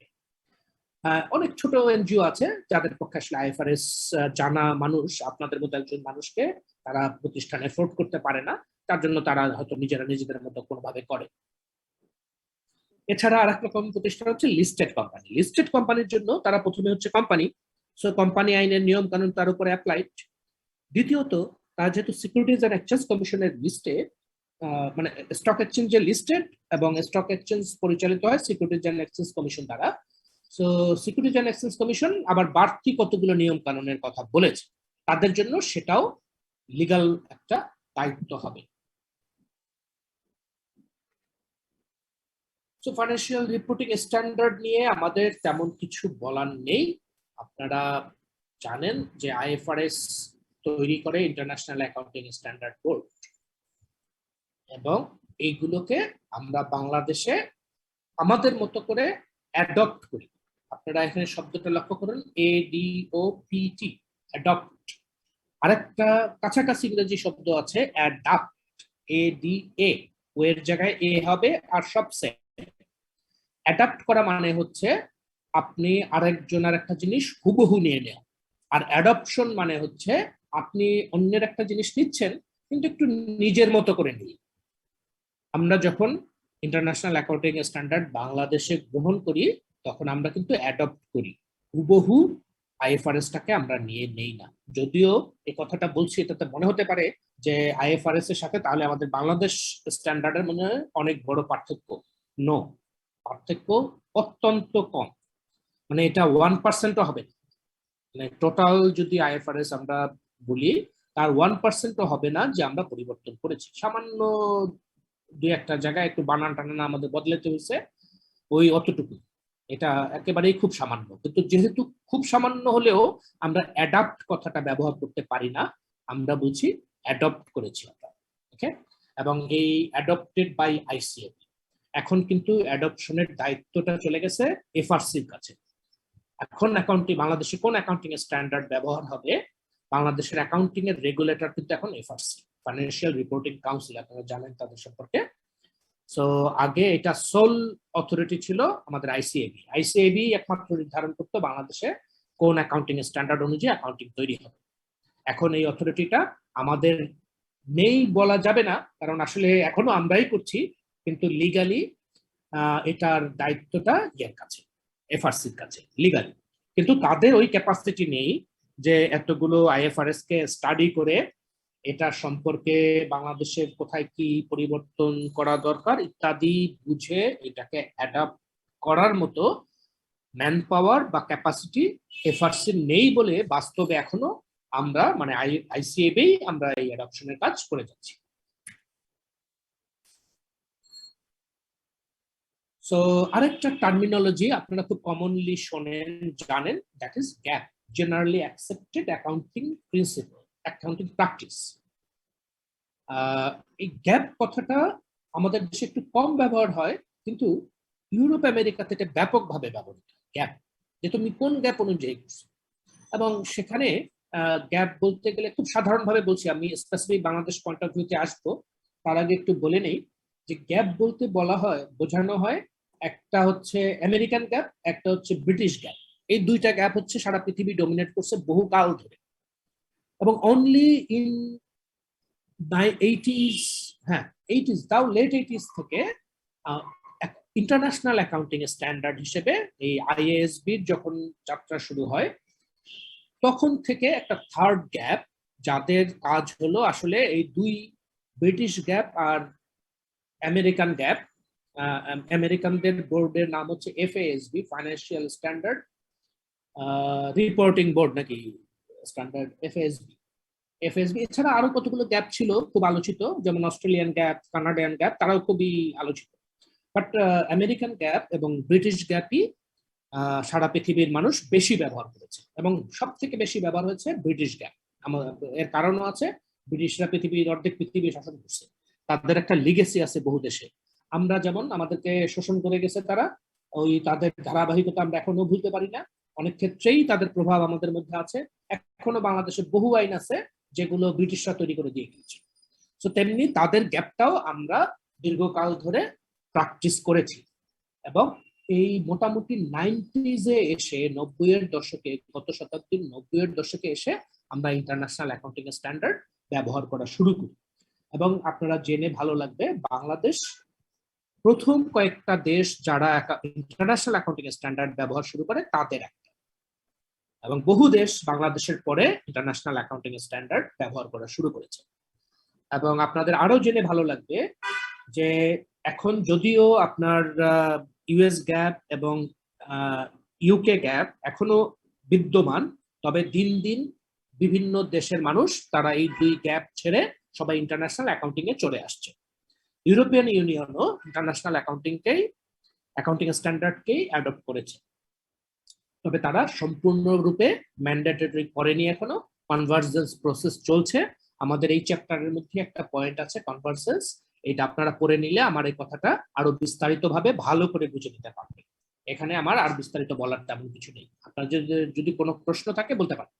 অনেক ছোট এনজিও আছে যাদের পক্ষে আসলে আইএফআরএস জানা মানুষ, আপনাদের মতো একজন মানুষকে তারা প্রতিষ্ঠান এফোর্ড করতে পারে না, তার জন্য তারা হয়তো নিজেদের মতো কোনোভাবে করে। এছাড়া আরেক রকম প্রতিষ্ঠান হচ্ছে লিস্টেড কোম্পানি। লিস্টেড কোম্পানির জন্য তারা প্রথমে হচ্ছে কোম্পানি, সো কোম্পানি আইনের নিয়ম কানুন তার উপরে অ্যাপ্লাইড। দ্বিতীয়ত তারা যেহেতু সিকিউরিটিজ অ্যান্ড এক্সচেঞ্জ কমিশনের লিস্টে মানে স্টক এক্সচেঞ্জে লিস্টেড এবং স্টক এক্সচেঞ্জ পরিচালিত হয় সিকিউরিটিজ অ্যান্ড এক্সচেঞ্জ কমিশন দ্বারা। So securities and exchange commission আবার বাড়তি কতগুলো নিয়ম কানুনের কথা বলেছে, তাদের জন্য সেটাও লিগ্যাল একটা দায়িত্ব হবে। সো ফাইন্যান্সিয়াল রিপোর্টিং স্ট্যান্ডার্ড নিয়ে আমাদের তেমন কিছু বলার নেই। আপনারা জানেন যে আইএফআরএস তৈরি করে ইন্টারন্যাশনাল অ্যাকাউন্টিং স্ট্যান্ডার্ড বোর্ড, এবং এইগুলোকে আমরা বাংলাদেশে আমাদের মতো করে অ্যাডপ্ট করি। আপনারা এখানে শব্দটা লক্ষ্য করুন, ADOPT, অ্যাডপ্ট। আরেকটা কাছাকাছি ইংরেজি শব্দ আছে অ্যাডাপ্ট। ADA, ও এর জায়গায় এ হবে আর সব সেম। অ্যাডাপ্ট করা মানে হচ্ছে আপনি আরেকজনের একটা জিনিস হুবহু নিয়ে নেওয়া, আর অ্যাডপশন মানে হচ্ছে আপনি অন্যের একটা জিনিস নিচ্ছেন কিন্তু একটু নিজের মতো করে নিয়ে। আমরা যখন ইন্টারন্যাশনাল অ্যাকাউন্টিং স্ট্যান্ডার্ড বাংলাদেশে গ্রহণ করি তখন আমরা কিন্তু অ্যাডপ্ট করি, হুবহু আইএফআরএসটাকে আমরা নিয়ে নেই না। যদিও এই কথাটা বলছি এটাতে মনে হতে পারে যে আইএফআরএস এর সাথে তাহলে আমাদের বাংলাদেশ স্ট্যান্ডার্ডের মধ্যে অনেক বড় পার্থক্য। নো, পার্থক্য অত্যন্ত কম, মানে এটা 1%ও হবে না। মানে টোটাল যদি আইএফআরএস আমরা বলি তার 1%ও হবে না যে আমরা পরিবর্তন করেছি। সামান্য দুই একটা জায়গায় একটু বানান টানানা আমাদের বদলাতে হয়েছে, ওই অতটুকু, এটা একেবারেই খুব সামান্য। কিন্তু যেহেতু খুব সামান্য হলেও আমরা অ্যাডাপ্ট কথাটা ব্যবহার করতে পারি না, আমরা বলছি অ্যাডপ্ট করেছি আমরা, ওকে। এবং এই অ্যাডপ্টেড বাই আইসিএবি, এখন কিন্তু অ্যাডপশনের দায়িত্বটা চলে গেছে এফআরসির কাছে। এখন অ্যাকাউন্টিং বাংলাদেশে কোন অ্যাকাউন্টিং স্ট্যান্ডার্ড ব্যবহার হবে, বাংলাদেশের অ্যাকাউন্টিং এর রেগুলেটর কিন্তু এখন এফআরসি, ফাইন্যান্সিয়াল রিপোর্টিং কাউন্সিল, আপনারা জানেন তাদের সম্পর্কে। সো আগে এটা সোল অথরিটি ছিল আমাদের আইসিএবি। আইসিএবি একমাত্র নির্ধারণ করতো বাংলাদেশে কোন অ্যাকাউন্টিং স্ট্যান্ডার্ড অনুযায়ী অ্যাকাউন্টিং তৈরি হবে। এখন এই অথরিটিটা আমাদের নেই বলা যাবে না, কারণ আসলে এখনো আমরাই করছি, কিন্তু লিগালি এটার দায়িত্বটা ইয়ের কাছে, এফআরসির কাছে লিগালি। কিন্তু তাদের ওই ক্যাপাসিটি নেই যে এতগুলো আইএফআরএস কে স্টাডি করে এটা সম্পর্কে বাংলাদেশের কোথায় কি পরিবর্তন করা দরকার ইত্যাদি বুঝে এটাকে অ্যাডাপ্ট করার মতো ম্যান পাওয়ার বা ক্যাপাসিটি এফআরসি নেই বলে বাস্তবে এখনো আমরা মানে আইসিএবি আমরা এই অ্যাডাপশনের কাজ করে যাচ্ছি। সো আরেকটা টার্মিনোলজি আপনারা খুব কমনলি শোনেন জানেন, that is gap, generally accepted accounting principal, accounting practice. এই গ্যাপ কথাটা আমাদের দেশে একটু কম ব্যবহার হয়, কিন্তু ইউরোপ আমেরিকাতে এটা ব্যাপকভাবে ব্যবহৃত গ্যাপ, যে তুমি কোন গ্যাপ অনুযায়ী করছো। এবং সেখানে গ্যাপ বলতে গেলে খুব সাধারণভাবে বলছি, আমি স্পেসিফিক বাংলাদেশ পয়েন্ট অফ ভিউতে আসবো, তার আগে একটু বলে নেই যে গ্যাপ বলতে বলা হয় বোঝানো হয় একটা হচ্ছে আমেরিকান গ্যাপ, একটা হচ্ছে ব্রিটিশ গ্যাপ। এই দুইটা গ্যাপ হচ্ছে সারা পৃথিবী ডমিনেট করছে বহুকাল ধরে, এবং অনলি ইন 80s, হ্যাঁ 80s, তাও লেট 80s থেকে ইন্টারন্যাশনাল অ্যাকাউন্টিং স্ট্যান্ডার্ড হিসেবে এই আইএএসবির যখন যাত্রা শুরু হয় তখন থেকে একটা থার্ড গ্যাপ, যাদের কাজ হলো আসলে এই দুই ব্রিটিশ গ্যাপ আর আমেরিকান গ্যাপ। আমেরিকানদের বোর্ডের নাম হচ্ছে এফএএসবি, ফাইন্যান্সিয়াল স্ট্যান্ডার্ড রিপোর্টিং বোর্ড নাকি স্ট্যান্ডার্ড এফএএসবি। এছাড়া আরো কতগুলো গ্যাপ ছিল খুব আলোচিত, যেমন অস্ট্রেলিয়ান গ্যাপ, কানাডিয়ান গ্যাপ, তারাও খুবই আলোচিত। বাট আমেরিকান গ্যাপ এবং ব্রিটিশ গ্যাপই সারা পৃথিবীর মানুষ বেশি ব্যবহার করেছে, এবং সব থেকে বেশি ব্যবহার হয়েছে ব্রিটিশ গ্যাপ। এর কারণও আছে, ব্রিটিশরা পৃথিবীর অর্ধেক পৃথিবী শাসন করছে, তাদের একটা লিগেসি আছে বহু দেশে। আমরা যেমন আমাদেরকে শোষণ করে গেছে তারা, ওই তাদের ধারাবাহিকতা আমরা এখনো ভুলতে পারি না, অনেক ক্ষেত্রেই তাদের প্রভাব আমাদের মধ্যে আছে। এখনো বাংলাদেশে বহু আইন আছে যেগুলো ব্রিটিশরা তৈরি করে দিয়ে গিয়েছে। তো তেমনি তাদের গ্যাপটাও আমরা দীর্ঘকাল ধরে প্র্যাকটিস করেছি, এবং এই মোটামুটি 90s-এ এসে 90-এর দশকে, গত শতাব্দীর 90-এর দশকে এসে আমরা ইন্টারন্যাশনাল অ্যাকাউন্টিং স্ট্যান্ডার্ড ব্যবহার করা শুরু করি। এবং আপনারা জেনে ভালো লাগবে, বাংলাদেশ প্রথম কয়েকটা দেশ যারা ইন্টারন্যাশনাল অ্যাকাউন্টিং স্ট্যান্ডার্ড ব্যবহার শুরু করে তাদের একটা, এবং বহু দেশ বাংলাদেশের পরে ইন্টারন্যাশনাল অ্যাকাউন্টিং স্ট্যান্ডার্ড ব্যবহার করা শুরু করেছে। এবং আপনাদের আরো জেনে ভালো লাগবে যে এখন যদিও আপনার ইউএস গ্যাপ এবং ইউকে গ্যাপ এখনো বিদ্যমান, তবে দিন দিন বিভিন্ন দেশের মানুষ তারা এই দুই গ্যাপ ছেড়ে সবাই ইন্টারন্যাশনাল অ্যাকাউন্টিং এ চলে আসছে। ইউরোপিয়ান ইউনিয়নও ইন্টারন্যাশনাল অ্যাকাউন্টিং স্ট্যান্ডার্ডকেই অ্যাডপ্ট করেছে, তবে তারা সম্পূর্ণরূপে ম্যান্ডেটরি করেনি এখনো, কনভার্জেন্স প্রসেস চলছে। আমাদের এই চ্যাপ্টারের মধ্যে একটা পয়েন্ট আছে কনভার্জেন্স, এটা আপনারা পড়ে নিলে আমার এই কথাটা আরো বিস্তারিতভাবে ভালো করে বুঝে নিতে পারবেন। এখানে আমার আর বিস্তারিত বলার তেমন কিছু নেই, আপনার যদি কোনো প্রশ্ন থাকে বলতে পারেন।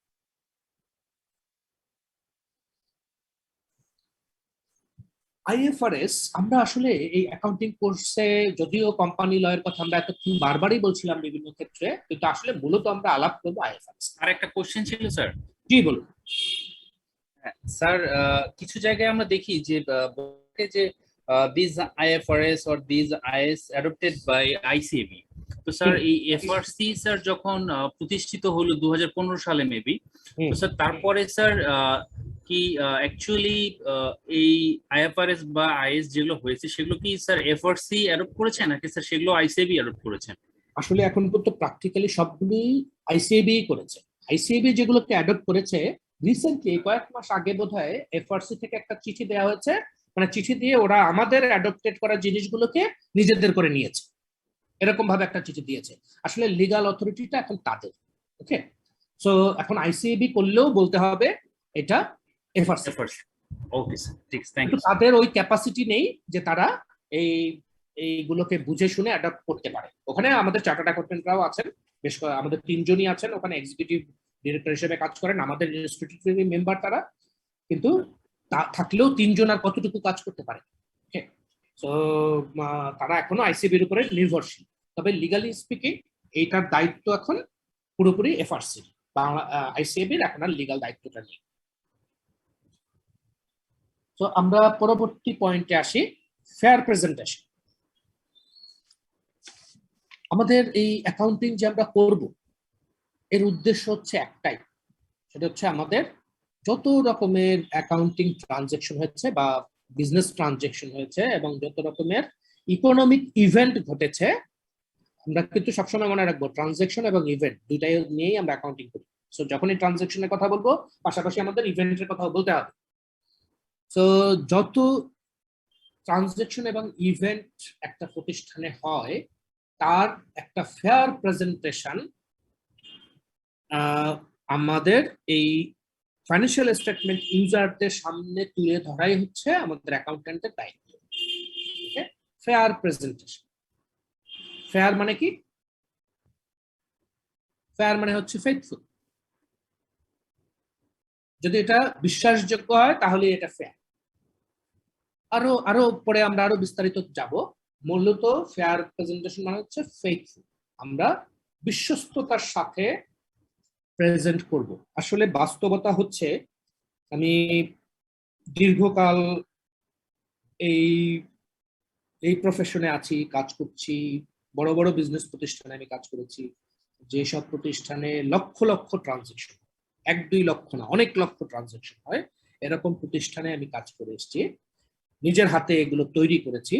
আইএফআরএস আমরা আসলে এই অ্যাকাউন্টিং কোর্সে, যদিও কোম্পানি লয়ের কথা আমরা এতক্ষণ বারবারই বলছিলাম বিভিন্ন ক্ষেত্রে, কিন্তু আসলে মূলত আমরা আলাপ করবো আইএফআরএস। আর একটা কোশ্চেন ছিল স্যার। জি বলুন। স্যার কিছু জায়গায় আমরা দেখি যে this IFRS or this IS adopted by ICAB. তো স্যার এই এফআরসি স্যার যখন প্রতিষ্ঠিত হলো 2015 সালে মেবি, তো স্যার তারপরে স্যার কি অ্যাকচুয়ালি এই আইএফআরএস বা আইএস যেগুলো হয়েছে সেগুলো কি স্যার এফআরসি অ্যাডপ্ট করেছে নাকি স্যার সেগুলো আইসিএবি অ্যাডপ্ট করেছেন? আসলে এখন পর্যন্ত প্র্যাকটিক্যালি সবগুলি আইসিএবি করেছে। আইসিএবি যেগুলোকে অ্যাডপ্ট করেছে রিসেন্টলি কয়েক মাস আগে বোধহয় এফআরসি থেকে একটা চিঠি দেওয়া হয়েছে, মানে চিঠি দিয়ে ওরা আমাদের অ্যাডপ্টেড করা জিনিসগুলোকে নিজেদের করে নিয়েছে, এরকম ভাবে একটা চিঠি দিয়েছে। আসলে লিগাল অথরিটিটা এখন তাদের। ওকে, সো এখন আইসিএবি করলেও বলতে হবে এটা এফআরসি। ওকে স্যার, ঠিক আছে, থ্যাংক কিন্তু ইউ। তাদের ওই ক্যাপাসিটি নেই যে তারা এইগুলোকে বুঝে শুনে অ্যাডাপ্ট করতে পারে। ওখানে আমাদের চার্টার্ড অ্যাকাউন্টেন্টরাও আছেন, বেশ আমাদের 3 জনই আছেন ওখানে, এক্সিকিউটিভ ডিরেক্টর হিসেবে কাজ করেন, আমাদের ইনস্টিটিউটের মেম্বার তারা। কিন্তু থাকলেও 3 জন আর কতটুকু কাজ করতে পারে? তো তারা এখনো আইসিবির উপরে নির্ভরশীল। তবে লিগালি স্পিকিং এইটার দায়িত্ব এখন পুরোপুরি এফআরসি, বাংলা আইসিবির এখন আর লিগাল দায়িত্বটা নেই। তো আমরা পরবর্তী পয়েন্টে আসি, ফেয়ার প্রেজেন্টেশন। আমাদের এই অ্যাকাউন্টিং যে আমরা করব এর উদ্দেশ্য হচ্ছে একটাই, সেটা হচ্ছে আমাদের যত রকমের অ্যাকাউন্টিং ট্রানজেকশন হয়েছে বা বিজনেস ট্রানজেকশন হয়েছে এবং যত রকমের ইকোনমিক ইভেন্ট ঘটেছে, আমরা কিন্তু সবসময় মনে রাখবো ট্রানজেকশন এবং ইভেন্ট দুইটাই নিয়েই আমরা অ্যাকাউন্টিং করি। সো যখনই ট্রানজেকশনের কথা বলবো পাশাপাশি আমাদের ইভেন্টের কথা বলতে হবে। সো যত ট্রানজেকশন এবং ইভেন্ট একটা প্রতিষ্ঠানে হয় তার একটা ফেয়ার প্রেজেন্টেশন আমাদের এই ফাইন্যান্সিয়াল স্টেটমেন্ট ইউজারদের সামনে তুলে ধরাই হচ্ছে আমাদের অ্যাকাউন্টেন্টের দায়িত্ব। Fair presentation. ফেয়ার মানে কি? ফেয়ার মানে হচ্ছে ফেথফুল। যদি এটা বিশ্বাসযোগ্য হয় তাহলে এটা ফেয়ার। আরো পরে আমরা আরো বিস্তারিত যাব। মূলত ফেয়ার প্রেজেন্টেশন মানে হচ্ছে ফেথফুল, আমরা বিশ্বস্ততার সাথে প্রেজেন্ট করব। আসলে বাস্তবতা হচ্ছে আমি দীর্ঘকাল এই প্রফেশনে আছি, কাজ করছি, বড় বড় বিজনেস প্রতিষ্ঠানে আমি কাজ করেছি, যেসব প্রতিষ্ঠানে লক্ষ লক্ষ ট্রানজেকশন, 1-2 লক্ষ না অনেক লক্ষ ট্রানজেকশন হয়, এরকম প্রতিষ্ঠানে আমি কাজ করে এসেছি, নিজের হাতে এগুলো তৈরি করেছি।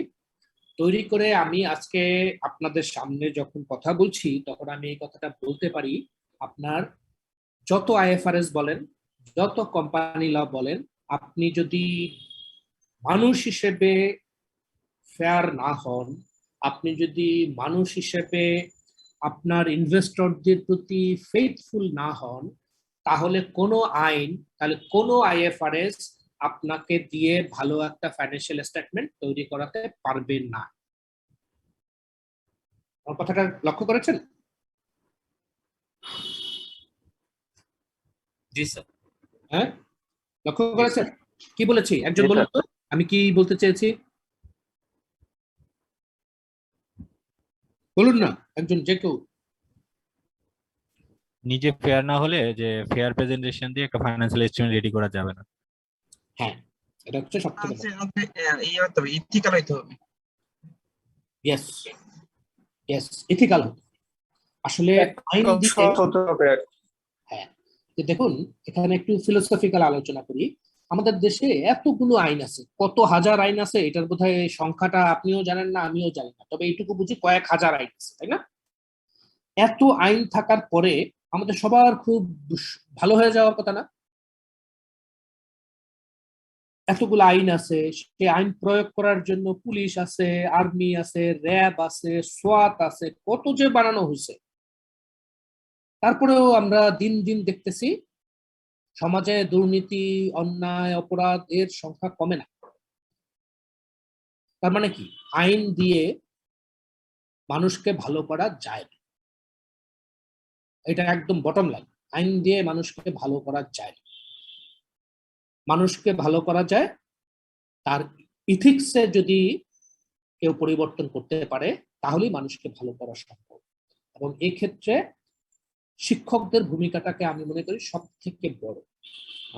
তৈরি করে আমি আজকে আপনাদের সামনে যখন কথা বলছি তখন আমি এই কথাটা বলতে পারি, আপনার যত আইএফআরএস বলেন, যত কোম্পানি ল বলেন, আপনি যদি মানুষ হিসেবে ফেয়ার না হন, আপনি যদি মানুষ হিসেবে আপনার ইনভেস্টরদের প্রতি ফেথফুল না হন, তাহলে কোনো আইন, তাহলে কোনো আইএফআরএস আপনাকে দিয়ে ভালো একটা ফাইন্যান্সিয়াল স্টেটমেন্ট তৈরি করাতে পারবে না। আমার কথাটা লক্ষ্য করেছেন? জি স্যার। হ্যাঁ, লক্ষ্য করেছেন? কি বলেছি একজন বলুন তো, আমি কি বলতে চেয়েছি বলুন না, একজন যে কেউ। নিজে ফেয়ার না হলে যে ফেয়ার প্রেজেন্টেশন দিয়ে একটা ফাইন্যান্সিয়াল স্টেটমেন্ট রেডি করা যাবে না। হ্যাঁ, এটা হচ্ছে সবথেকে ইথিক্যাল হইতে হবে। Yes yes, ethical. আসলে আইন দিয়ে হ্যাঁ, দেখুন এখানে একটু ফিলোসফিক্যাল আলোচনা করি। আমাদের দেশে এতগুলো আইন আছে, কত হাজার আইন আছে, এটার বোধহয় সংখ্যাটা আপনিও জানেন না আমিও জানি না, তবে এইটুকু বুঝি কয়েক হাজার আইন আছে, তাই না? এত আইন থাকার পরে আমাদের সবার খুব ভালো হয়ে যাওয়ার কথা না? এতগুলো আইন আছে, সে আইন প্রয়োগ করার জন্য পুলিশ আছে, আর্মি আছে, র্যাব আছে, সোয়াত আছে, কত যে বানানো হয়েছে। তারপরেও আমরা দিন দিন দেখতেছি সমাজে দুর্নীতি, অন্যায়, অপরাধ এর সংখ্যা কমে না। তার মানে কি? আইন দিয়ে মানুষকে ভালো করা যায় না, এটা একদম বটম লাইন। আইন দিয়ে মানুষকে ভালো করা যায় না। মানুষকে ভালো করা যায় তার ইথিক্সে যদি কেউ পরিবর্তন করতে পারে তাহলেই মানুষকে ভালো করা সম্ভব। এবং এই ক্ষেত্রে শিক্ষকদের ভূমিকাটাকে আমি মনে করি সব থেকে বড়।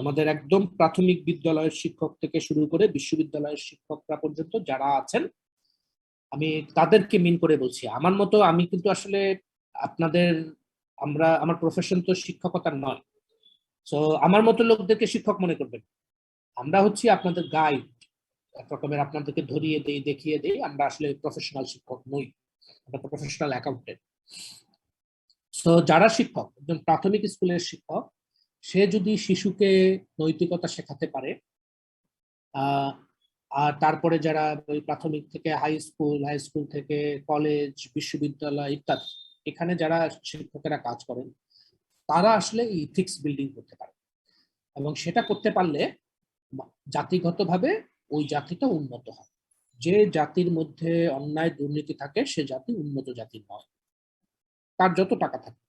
আমাদের একদম প্রাথমিক বিদ্যালয়ের শিক্ষক থেকে শুরু করে বিশ্ববিদ্যালয়ের শিক্ষকরা পর্যন্ত যারা আছেন, আমি তাদেরকে মিন করে বলছি। আমার মতো আমি কিন্তু আসলে আমার প্রফেশন তো শিক্ষকতা নয়, তো আমার মতো লোকদেরকে শিক্ষক মনে করবেন। আমরা হচ্ছি আপনাদের গাইড, এক রকমের আপনাদেরকে ধরিয়ে দেই, দেখিয়ে দেই। আমরা আসলে প্রফেশনাল শিক্ষক নই, আমরা প্রফেশনাল অ্যাকাউন্টেন্ট। তো যারা শিক্ষক, একজন প্রাথমিক স্কুলের শিক্ষক, সে যদি শিশুকে নৈতিকতা শেখাতে পারে, আর তারপরে যারা ওই প্রাথমিক থেকে হাই স্কুল থেকে কলেজ, বিশ্ববিদ্যালয় ইত্যাদি, এখানে যারা শিক্ষকেরা কাজ করেন, তারা আসলে ইথিক্স বিল্ডিং করতে পারে। এবং সেটা করতে পারলে জাতিগতভাবে ওই জাতিটা উন্নত হয়। যে জাতির মধ্যে অন্যায় দুর্নীতি থাকে সে জাতি উন্নত জাতি নয়, তার যত টাকা থাকে।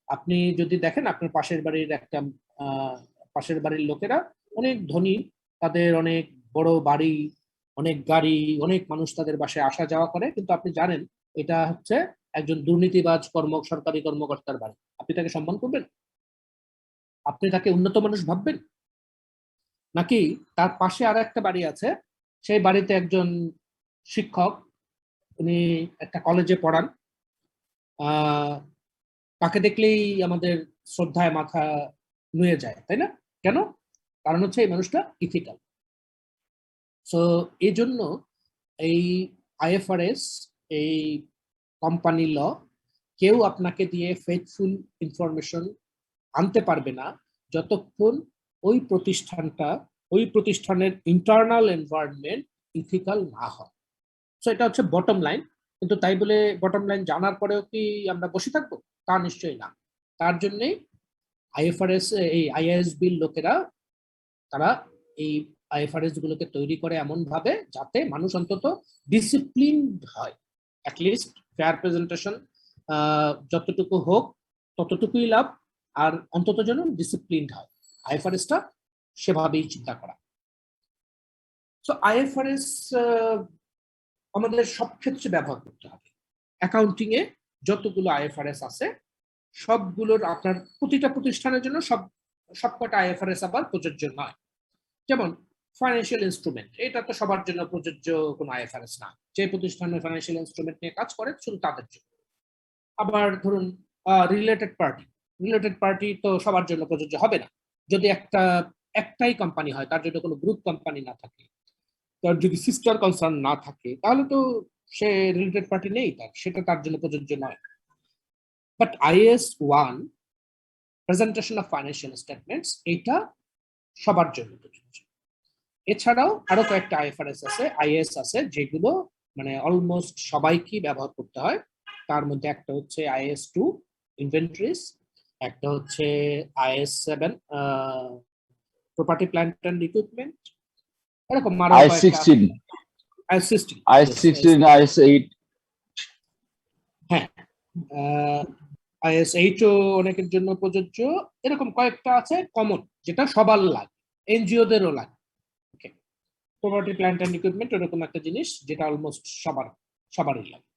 আপনি যদি দেখেন আপনার পাশের বাড়ির লোকেরা অনেক ধনী, তাদের অনেক বড় বাড়ি, অনেক গাড়ি, অনেক মানুষ তাদের বাসায় আসা যাওয়া করে, কিন্তু আপনি জানেন এটা হচ্ছে একজন দুর্নীতিবাজ সরকারি কর্মকর্তার বাড়ি। আপনি তাকে সম্মান করবেন? আপনি তাকে উন্নত মানুষ ভাববেন? নাকি তার পাশে আর একটা বাড়ি আছে, সেই বাড়িতে একজন শিক্ষক, উনি একটা কলেজে পড়ান, তাকে দেখলেই আমাদের শ্রদ্ধায় মাথা নুয়ে যায়, তাই না? কেন? কারণ হচ্ছে এই মানুষটা ইথিক্যাল। সো এই জন্য এই IFRS, এই কোম্পানি ল, কেউ আপনাকে দিয়ে ফেথফুল ইনফরমেশন আনতে পারবে না যতক্ষণ ওই প্রতিষ্ঠানের ইন্টারনাল এনভায়রনমেন্ট ইথিক্যাল না হয়। সো এটা হচ্ছে বটম লাইন। কিন্তু তাই বলে বটম লাইন জানার পরেও কি আমরা বসে থাকবো? তা নিশ্চয়ই না। তার জন্যই IASB লোকেরা তারা এই IFRS গুলোকে তৈরি করে এমন ভাবে যাতে মানুষ অন্তত ডিসিপ্লিনড হয়। অ্যাটলিস্ট ফেয়ার প্রেজেন্টেশন যতটুকু হোক ততটুকুই লাভ, আর অন্তত যেন ডিসিপ্লিনড হয়। IFRS-টা সেভাবেই চিন্তা করা। সো IFRS আমাদের সব ক্ষেত্রে ব্যবহার করতে হবে। অ্যাকাউন্টিং এ যতগুলো IFRS আছে সবগুলোর আপনার প্রতিটা প্রতিষ্ঠানের জন্য সবকটা IFRS আবার প্রযোজ্য নয়। যেমন ফাইন্যান্সিয়াল ইনস্ট্রুমেন্ট, এটা তো সবার জন্য প্রযোজ্য কোনো IFRS না। যে প্রতিষ্ঠানে ফাইন্যান্সিয়াল ইনস্ট্রুমেন্ট নিয়ে কাজ করে শুধু তাদের জন্য। আবার ধরুন রিলেটেড পার্টি তো সবার জন্য প্রযোজ্য হবে না। যদি একটাই কোম্পানি হয়, তার জন্য কোনো গ্রুপ কোম্পানি না থাকে, তার যদি সিস্টার কনসার্ন না থাকে, তাহলে তো সে রিলেটেড পার্টি নেই, সেটা তার জন্য প্রযোজ্য নয়। But IAS 1 presentation of financial statements, এটা সবার জন্য প্রযোজ্য। এছাড়াও আরো কয়েকটা IAS আছে যেগুলো মানে অলমোস্ট সবাইকে ব্যবহার করতে হয়। তার মধ্যে একটা হচ্ছে IAS 2 ইনভেন্টরিজ, একটা হচ্ছে IAS 7 property plant and equipment, এরকম আরো I16, IAS 8। হ্যাঁ, IAS 8 ও অনেকের জন্য প্রযোজ্য। এরকম কয়েকটা আছে কমন, যেটা সবার লাগে, NGO-দেরও লাগে। প্রপার্টি প্ল্যান্ট এন্ড ইকুইপমেন্ট এরকম একটা জিনিস যেটা অলমোস্ট সবারই লাগে।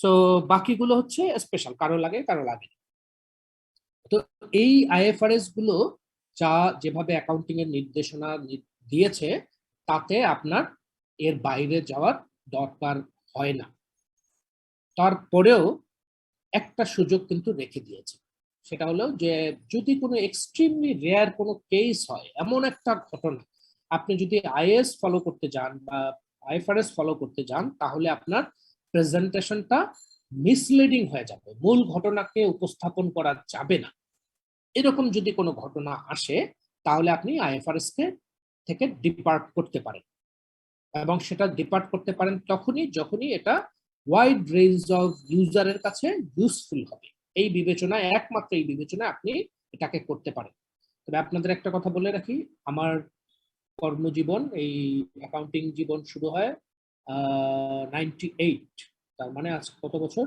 তো বাকিগুলো হচ্ছে স্পেশাল, কারো লাগে কারো লাগে। তো এই IFRS গুলো যেভাবে অ্যাকাউন্টিং এর নির্দেশনা দিয়েছে, তাতে আপনার এর বাইরে যাওয়ার দরকার হয় না। তারপরেও একটা সুযোগ কিন্তু রেখে দিয়েছে, সেটা হলো যে যদি কোনো এক্সট্রিমলি রেয়ার কোনো কেস হয়, এমন একটা ঘটনা, আপনি যদি IAS ফলো করতে যান বা IFRS ফলো করতে যান, তাহলে আপনার প্রেজেন্টেশনটা মিসলিডিং হয়ে যাবে, মূল ঘটনাকে উপস্থাপন করা যাবে না। এরকম যদি কোনো ঘটনা আসে, তাহলে আপনি IFRS থেকে ডিপার্ট করতে পারেন। এবং সেটা ডিপার্ট করতে পারেন যখনই এটা ওয়াইড রেঞ্জ অফ ইউজারের কাছে ইউজফুল হবে। একমাত্র এই বিবেচনায় আপনি এটাকে করতে পারেন। তবে আপনাদের একটা কথা বলে রাখি, আমার কর্মজীবন, এই অ্যাকাউন্টিং জীবন শুরু হয় 98, তার মানে আজ কত বছর,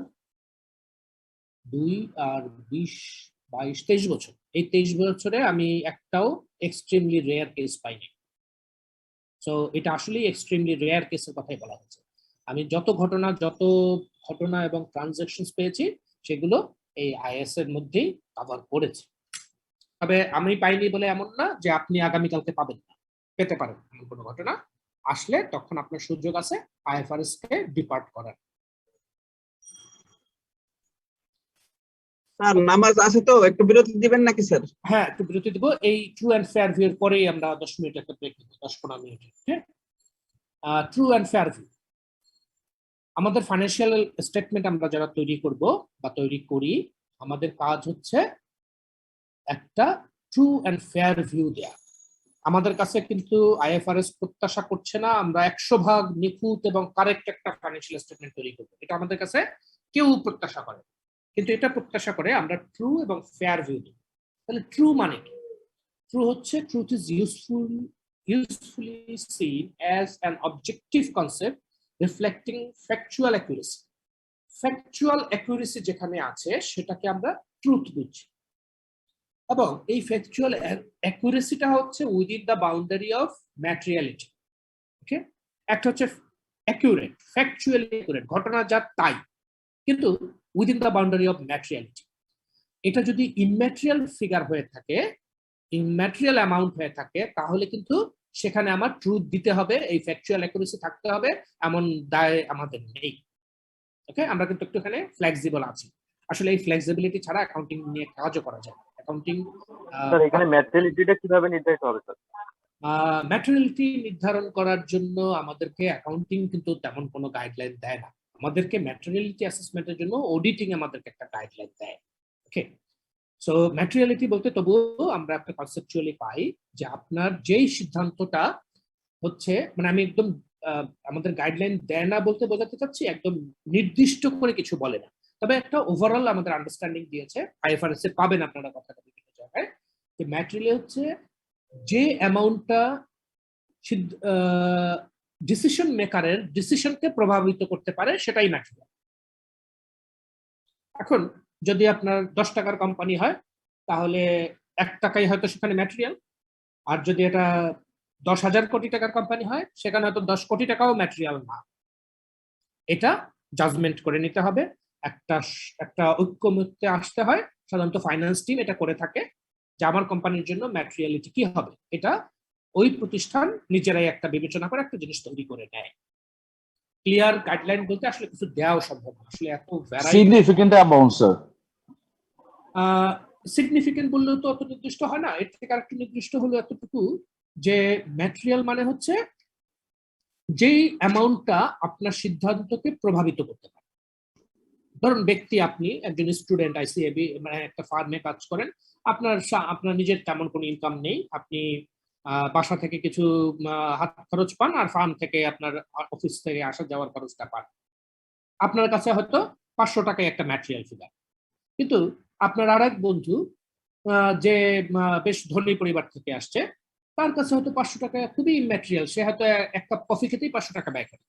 2 আর 20, 22, 23 বছর। এই 23 বছরে আমি একটাও এক্সট্রিমলি রেয়ার কেস পাইনি। সো এটা আসলেই এক্সট্রিমলি রেয়ার কেসের কথাই বলা হচ্ছে। আমি যত ঘটনা এবং ট্রানজাকশনস পেয়েছি সেগুলো এই আইএস এর মধ্যেই কভার করেছে। তবে আমি পাইনি বলে এমন না যে আপনি আগামীকালকে পাবেন না, পেতে পারেন। এমন কোনো ঘটনা আসলে তখন আপনার সুযোগ আছে আইএফআরএস কে ডিপার্ট করার। স্যার নামাজ আছে তো, একটু বিরতি দিবেন নাকি স্যার? হ্যাঁ, একটু বিরতি দিব। এই ট্রু অ্যান্ড ফেয়ার ভিউ এর পরেই আমরা 10 মিনিট একটা ব্রেক নিব, 10-15 মিনিট। হ্যাঁ, ট্রু অ্যান্ড ফেয়ার ভিউ। আমাদের ফাইন্যান্সিয়াল স্টেটমেন্ট আমরা যারা তৈরি করব বা তৈরি করি, আমাদের কাজ হচ্ছে একটা ট্রু অ্যান্ড ফেয়ার ভিউ দেয়া। আমাদের কাছে কিন্তু আইএফআরএস প্রত্যাশা করছে না আমরা 100% নিখুঁত এবং কারেক্ট একটা ফাইন্যান্সিয়াল স্টেটমেন্ট তৈরি করবো, এটা আমাদের কাছে কেউ প্রত্যাশা করে। কিন্তু এটা প্রত্যাশা করে আমরা ট্রু এবং ফেয়ার ভিউ দিই। তাহলে ট্রু মানে কি? ট্রু হচ্ছে truth is usefully seen as an objective concept reflecting factual accuracy. Factual accuracy যেখানে আছে সেটাকে আমরা ট্রুথ বুঝি, এবং এই ফ্যাকচুয়াল অ্যাকুরেসিটা হচ্ছে within the boundary of materiality. Okay, একটা হচ্ছে অ্যাকুরেট, ফ্যাকচুয়ালি অ্যাকুরেট, ঘটনা যা তাই, কিন্তু within the boundary of materiality. এটা যদি ইম্যাটেরিয়াল ফিগার হয়ে থাকে, ইম্যাটেরিয়াল অ্যামাউন্ট হয়ে থাকে, তাহলে কিন্তু সেখানে আমার ট্রুথ দিতে হবে, এই ফ্যাকচুয়াল অ্যাকুরেসি থাকতে হবে, এমন দায় আমাদের নেই। ওকে, আমরা কিন্তু একটুখানি ফ্লেক্সিবল আছি। আসলে এই ফ্লেক্সিবিলিটি ছাড়া অ্যাকাউন্টিং নিয়ে কাজও করা যায়। অ্যাকাউন্টিং স্যার এখানে ম্যাটেরিয়ালিটিটা কিভাবে নির্ধারিত হবে স্যার? ম্যাটেরিয়ালিটি নির্ধারণ করার জন্য আমাদেরকে অ্যাকাউন্টিং কিন্তু তেমন কোনো গাইডলাইন দেয় না। আমাদেরকে ম্যাটেরিয়ালিটি অ্যাসেসমেন্টের জন্য অডিটিং আমাদেরকে একটা গাইডলাইন দেয়। ওকে, সো ম্যাটেরিয়ালিটি বলতে তবুও আমরা একটা কনসেপচুয়ালি পাই যে আপনার যেই সিদ্ধান্তটা হচ্ছে, মানে আমি একদম আমাদের গাইডলাইন দেয় না বলতে বোঝাতে চাচ্ছি একদম নির্দিষ্ট করে কিছু বলে না, তবে একটা ওভারঅল আমাদের আন্ডারস্ট্যান্ডিং দিয়েছে। আইএফআরএস এ পাবেন আপনারা কথাটা বিভিন্ন জায়গায়, যে ম্যাটেরিয়াল হচ্ছে যে অ্যামাউন্টটা ডিসিশন মেকারের ডিসিশনকে প্রভাবিত করতে পারে সেটাই ম্যাটেরিয়াল। এখন যদি আপনার 10 টাকার কোম্পানি হয় তাহলে 1 টাকাই হয়তো সেখানে ম্যাটেরিয়াল, আর যদি এটা 10,000 কোটি টাকার কোম্পানি হয় সেখানে হয়তো 10 কোটি টাকাও ম্যাটেরিয়াল না। এটা জাজমেন্ট করে নিতে হবে, একটা ঐক্যমত্যে আসতে হয়। সাধারণত ফাইন্যান্স টিম এটা করে থাকে যে আমার কোম্পানির জন্য ম্যাটেরিয়ালিটি কি হবে, এটা ওই প্রতিষ্ঠান নিজেরাই একটা বিবেচনা করে একটা জিনিস তৈরি করে নেয়। ক্লিয়ার গাইডলাইন বলতে আসলে কিছু দেওয়াও সম্ভব না, আসলে এত variety. Significant amount, sir. Significant বললেও তো অত নির্দিষ্ট হয় না, এর থেকে আরেকটু নির্দিষ্ট হলো এতটুকু যে ম্যাটেরিয়াল মানে হচ্ছে যেই অ্যামাউন্টটা আপনার সিদ্ধান্তকে প্রভাবিত করতে পারে। ধরুন ব্যক্তি, আপনি একজন স্টুডেন্ট, আইসিএবি মানে একটা ফার্মে কাজ করেন, আপনার নিজের তেমন কোনো ইনকাম নেই, আপনি বাসা থেকে কিছু হাত খরচ পান আর ফার্ম থেকে আপনার অফিস থেকে আসা যাওয়ার খরচটা পান। আপনার কাছে হয়তো 500 টাকায় একটা ম্যাটেরিয়াল ফিগার, কিন্তু আপনার আর এক বন্ধু যে বেশ ধনী পরিবার থেকে আসছে, তার কাছে হয়তো 500 টাকা খুবই ইম্যাটেরিয়াল, সে হয়তো এক কাপ কফি খেতেই 500 টাকা ব্যয় করে।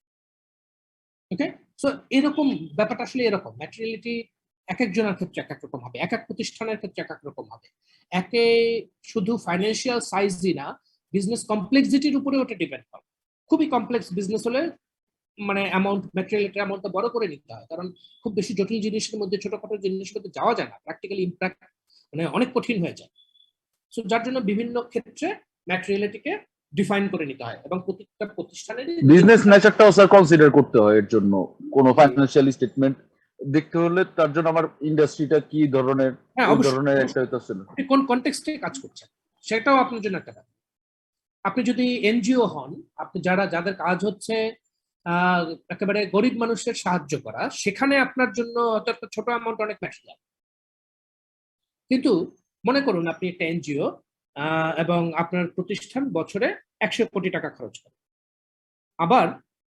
ওকে, সো এরকম ব্যাপারটা আসলে এরকম, ম্যাটেরিয়ালিটি এক একজনের ক্ষেত্রে এক এক রকম হবে, এক এক প্রতিষ্ঠানের ক্ষেত্রে এক এক রকম হবে। একে শুধু ফাইন্যান্সিয়াল সাইজই না, বিজনেস কমপ্লেক্সিটির উপরে ওটা ডিপেন্ড করে। খুবই কমপ্লেক্স বিজনেস হলে মানে অ্যামাউন্ট, ম্যাটেরিয়ালিটির অ্যামাউন্টটা বড় করে নিতে হয়, কারণ খুব বেশি জটিল জিনিসের মধ্যে ছোটখাটো জিনিসের মধ্যে যাওয়া যায় না, প্র্যাকটিক্যালি ইম্প্যাক্ট মানে অনেক কঠিন হয়ে যায়। সো যার জন্য বিভিন্ন ক্ষেত্রে ম্যাটেরিয়ালিটিকে ডিফাইন করে নিতে হয়, এবং প্রত্যেকটা প্রতিষ্ঠানের বিজনেস নেচারটাও স্যার কনসিডার করতে হয় এর জন্য। কোন ফাইন্যান্সিয়াল স্টেটমেন্ট দেখতে হলে তার জন্য আমার ইন্ডাস্ট্রিটা কি ধরনের, কোন ধরনের একটা হইতাছে না, কোন কনটেক্সটে কাজ করছেন সেটাও আপনার জন্য একটা ব্যাপার। আপনি যদি এনজিও হন, আপনি যাদের কাজ হচ্ছে একেবারে গরিব মানুষের সাহায্য করা, সেখানে আপনার জন্য হয়তো একটা ছোট অ্যামাউন্ট অনেক ম্যাটেরিয়াল। কিন্তু মনে করুন আপনি একটা এনজিও এবং আপনার প্রতিষ্ঠান বছরে 100 কোটি টাকা খরচ করে, আবার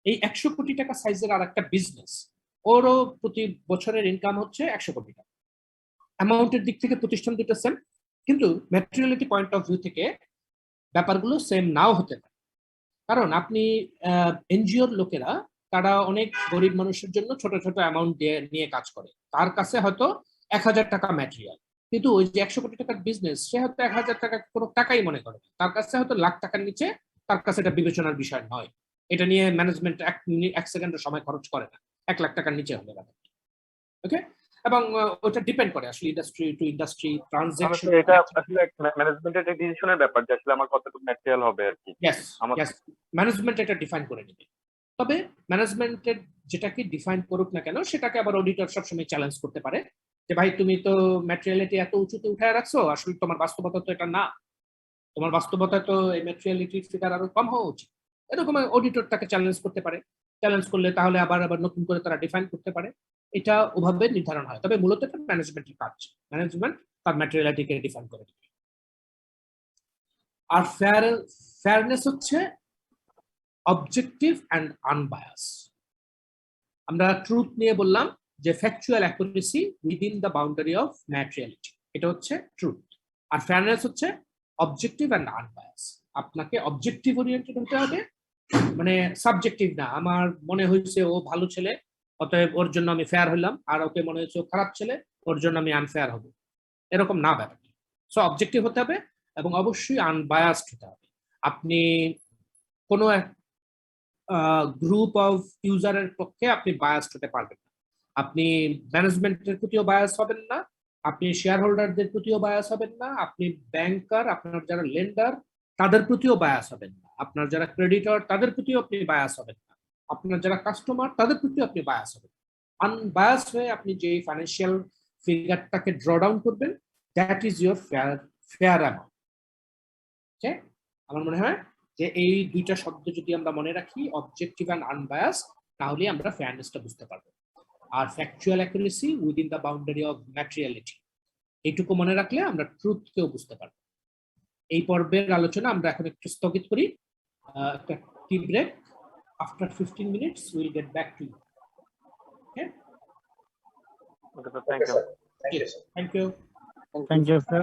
এই 100 কোটি টাকা সাইজের আর একটা বিজনেস, ওরও প্রতি বছরের ইনকাম হচ্ছে 100 কোটি টাকা। অ্যামাউন্টের দিক থেকে প্রতিষ্ঠান দুটো সেম, কিন্তু ম্যাটেরিয়ালিটি পয়েন্ট অফ ভিউ থেকে ব্যাপারগুলো সেম নাও হতে পারে। কারণ আপনি এনজিওর লোকেরা তারা অনেক গরিব মানুষের জন্য ছোট ছোট অ্যামাউন্ট নিয়ে কাজ করে, তার কাছে হয়তো 1000 টাকা ম্যাটেরিয়াল, কিন্তু ওই যে 100 কোটি টাকার বিজনেস, সে হয়তো 1000 টাকা কোনো টাকাই মনে করে, তার কাছে হয়তো লাখ টাকার নিচে তার কাছে এটা বিবেচনার বিষয় নয়। এটা নিয়ে ম্যানেজমেন্ট এক সেকেন্ডের সময় খরচ করে না, 1 লাখ টাকার নিচে হলে ব্যাপারটা। ওকে, এবং ওটা ডিপেন্ড করে আসলে ইন্ডাস্ট্রি টু ইন্ডাস্ট্রি ট্রানজাকশন। এটা আসলে ম্যানেজমেন্টের ডিসিশনের ব্যাপার যে আসলে আমার কতটুকু ম্যাটেরিয়াল হবে আর কি। ইয়েস, ম্যানেজমেন্ট এটা ডিফাইন করে নেবে। তবে ম্যানেজমেন্টের যেটাকে ডিফাইন করুক না কেন, সেটাকে আবার অডিটর সবসময় চ্যালেঞ্জ করতে পারে যে ভাই তুমি তো ম্যাটেরিয়ালিটি এত উঁচুতে উঠায় রাখছো, আসলে তোমার বাস্তবতা তো এটা না, তোমার বাস্তবতা তো এই ম্যাটেরিয়ালিটির ফিগার আরো কম হওয়া উচিত। এরকম অডিটর তাকে চ্যালেঞ্জ করতে পারে। চ্যালেঞ্জ করলে তাহলে আবার নতুন করে তারা ডিফাইন করতে পারে। এটা ওভাবে নির্ধারণ হয়। তবে মূলত এটা ম্যানেজমেন্টের কাজ, ম্যানেজমেন্ট তার ম্যাটেরিয়ালিটিকে ডিফাইন করে দেবে। আর ফেয়ারনেস হচ্ছে অবজেক্টিভ অ্যান্ড আনবায়াস। আমরা ট্রুথ নিয়ে বললাম যে factual accuracy within the boundary of materiality, এটা হচ্ছে ট্রুথ। আর ফেয়ারনেস হচ্ছে অবজেক্টিভ অ্যান্ড আনবায়াস। আপনাকে অবজেক্টিভ ওরিয়েন্টেড হতে হবে, মানে সাবজেক্টিভ না, আমার মনে হয়েছে ও ভালো ছেলে অতএব ওর জন্য আমি ফেয়ার হলাম, আর ওকে মনে হয়েছে ও খারাপ ছেলে ওর জন্য আমি আনফেয়ার হব, এরকম না ব্যাপারটা। সো অবজেক্টিভ হতে হবে এবং অবশ্যই আনবায়াসড হতে হবে। আপনি কোনো গ্রুপ অফ ইউজারের পক্ষে আপনি বায়াসড হতে পারবেন না। আপনি ম্যানেজমেন্টের প্রতিও বায়াস হবেন না, আপনি শেয়ার হোল্ডারদের প্রতিও বায়াস হবেন না, আপনি ব্যাংকার, আপনার যারা লেন্ডার তাদের প্রতিও বায়াস হবেন না, আপনার যারা ক্রেডিটর তাদের প্রতিও আপনি বায়াস হবেন না, আপনার যারা কাস্টমার তাদের প্রতিও আপনি বায়াস হবেন। আনবায়াস হয়ে আপনি যে ফাইন্যান্সিয়াল ফিগারটাকে ড্র ডাউন করবেন, that is your fair amount. Okay, আমার মনে হয় যে এই দুইটা শব্দ যদি আমরা মনে রাখি, অবজেক্টিভ অ্যান্ড আনবায়াস, তাহলে আমরা ফেয়ারনেসটা বুঝতে পারবো। আর factual accuracy within the boundary of materiality, এইটুকু মনে রাখলে আমরা ট্রুথকেও বুঝতে পারবো। এই পর্বের আলোচনা আমরা এখন একটু স্থগিত করি, একটা tea break. After 15 minutes we'll get back to you. Okay? Okay, so thank you. Thank you. Thank you, sir.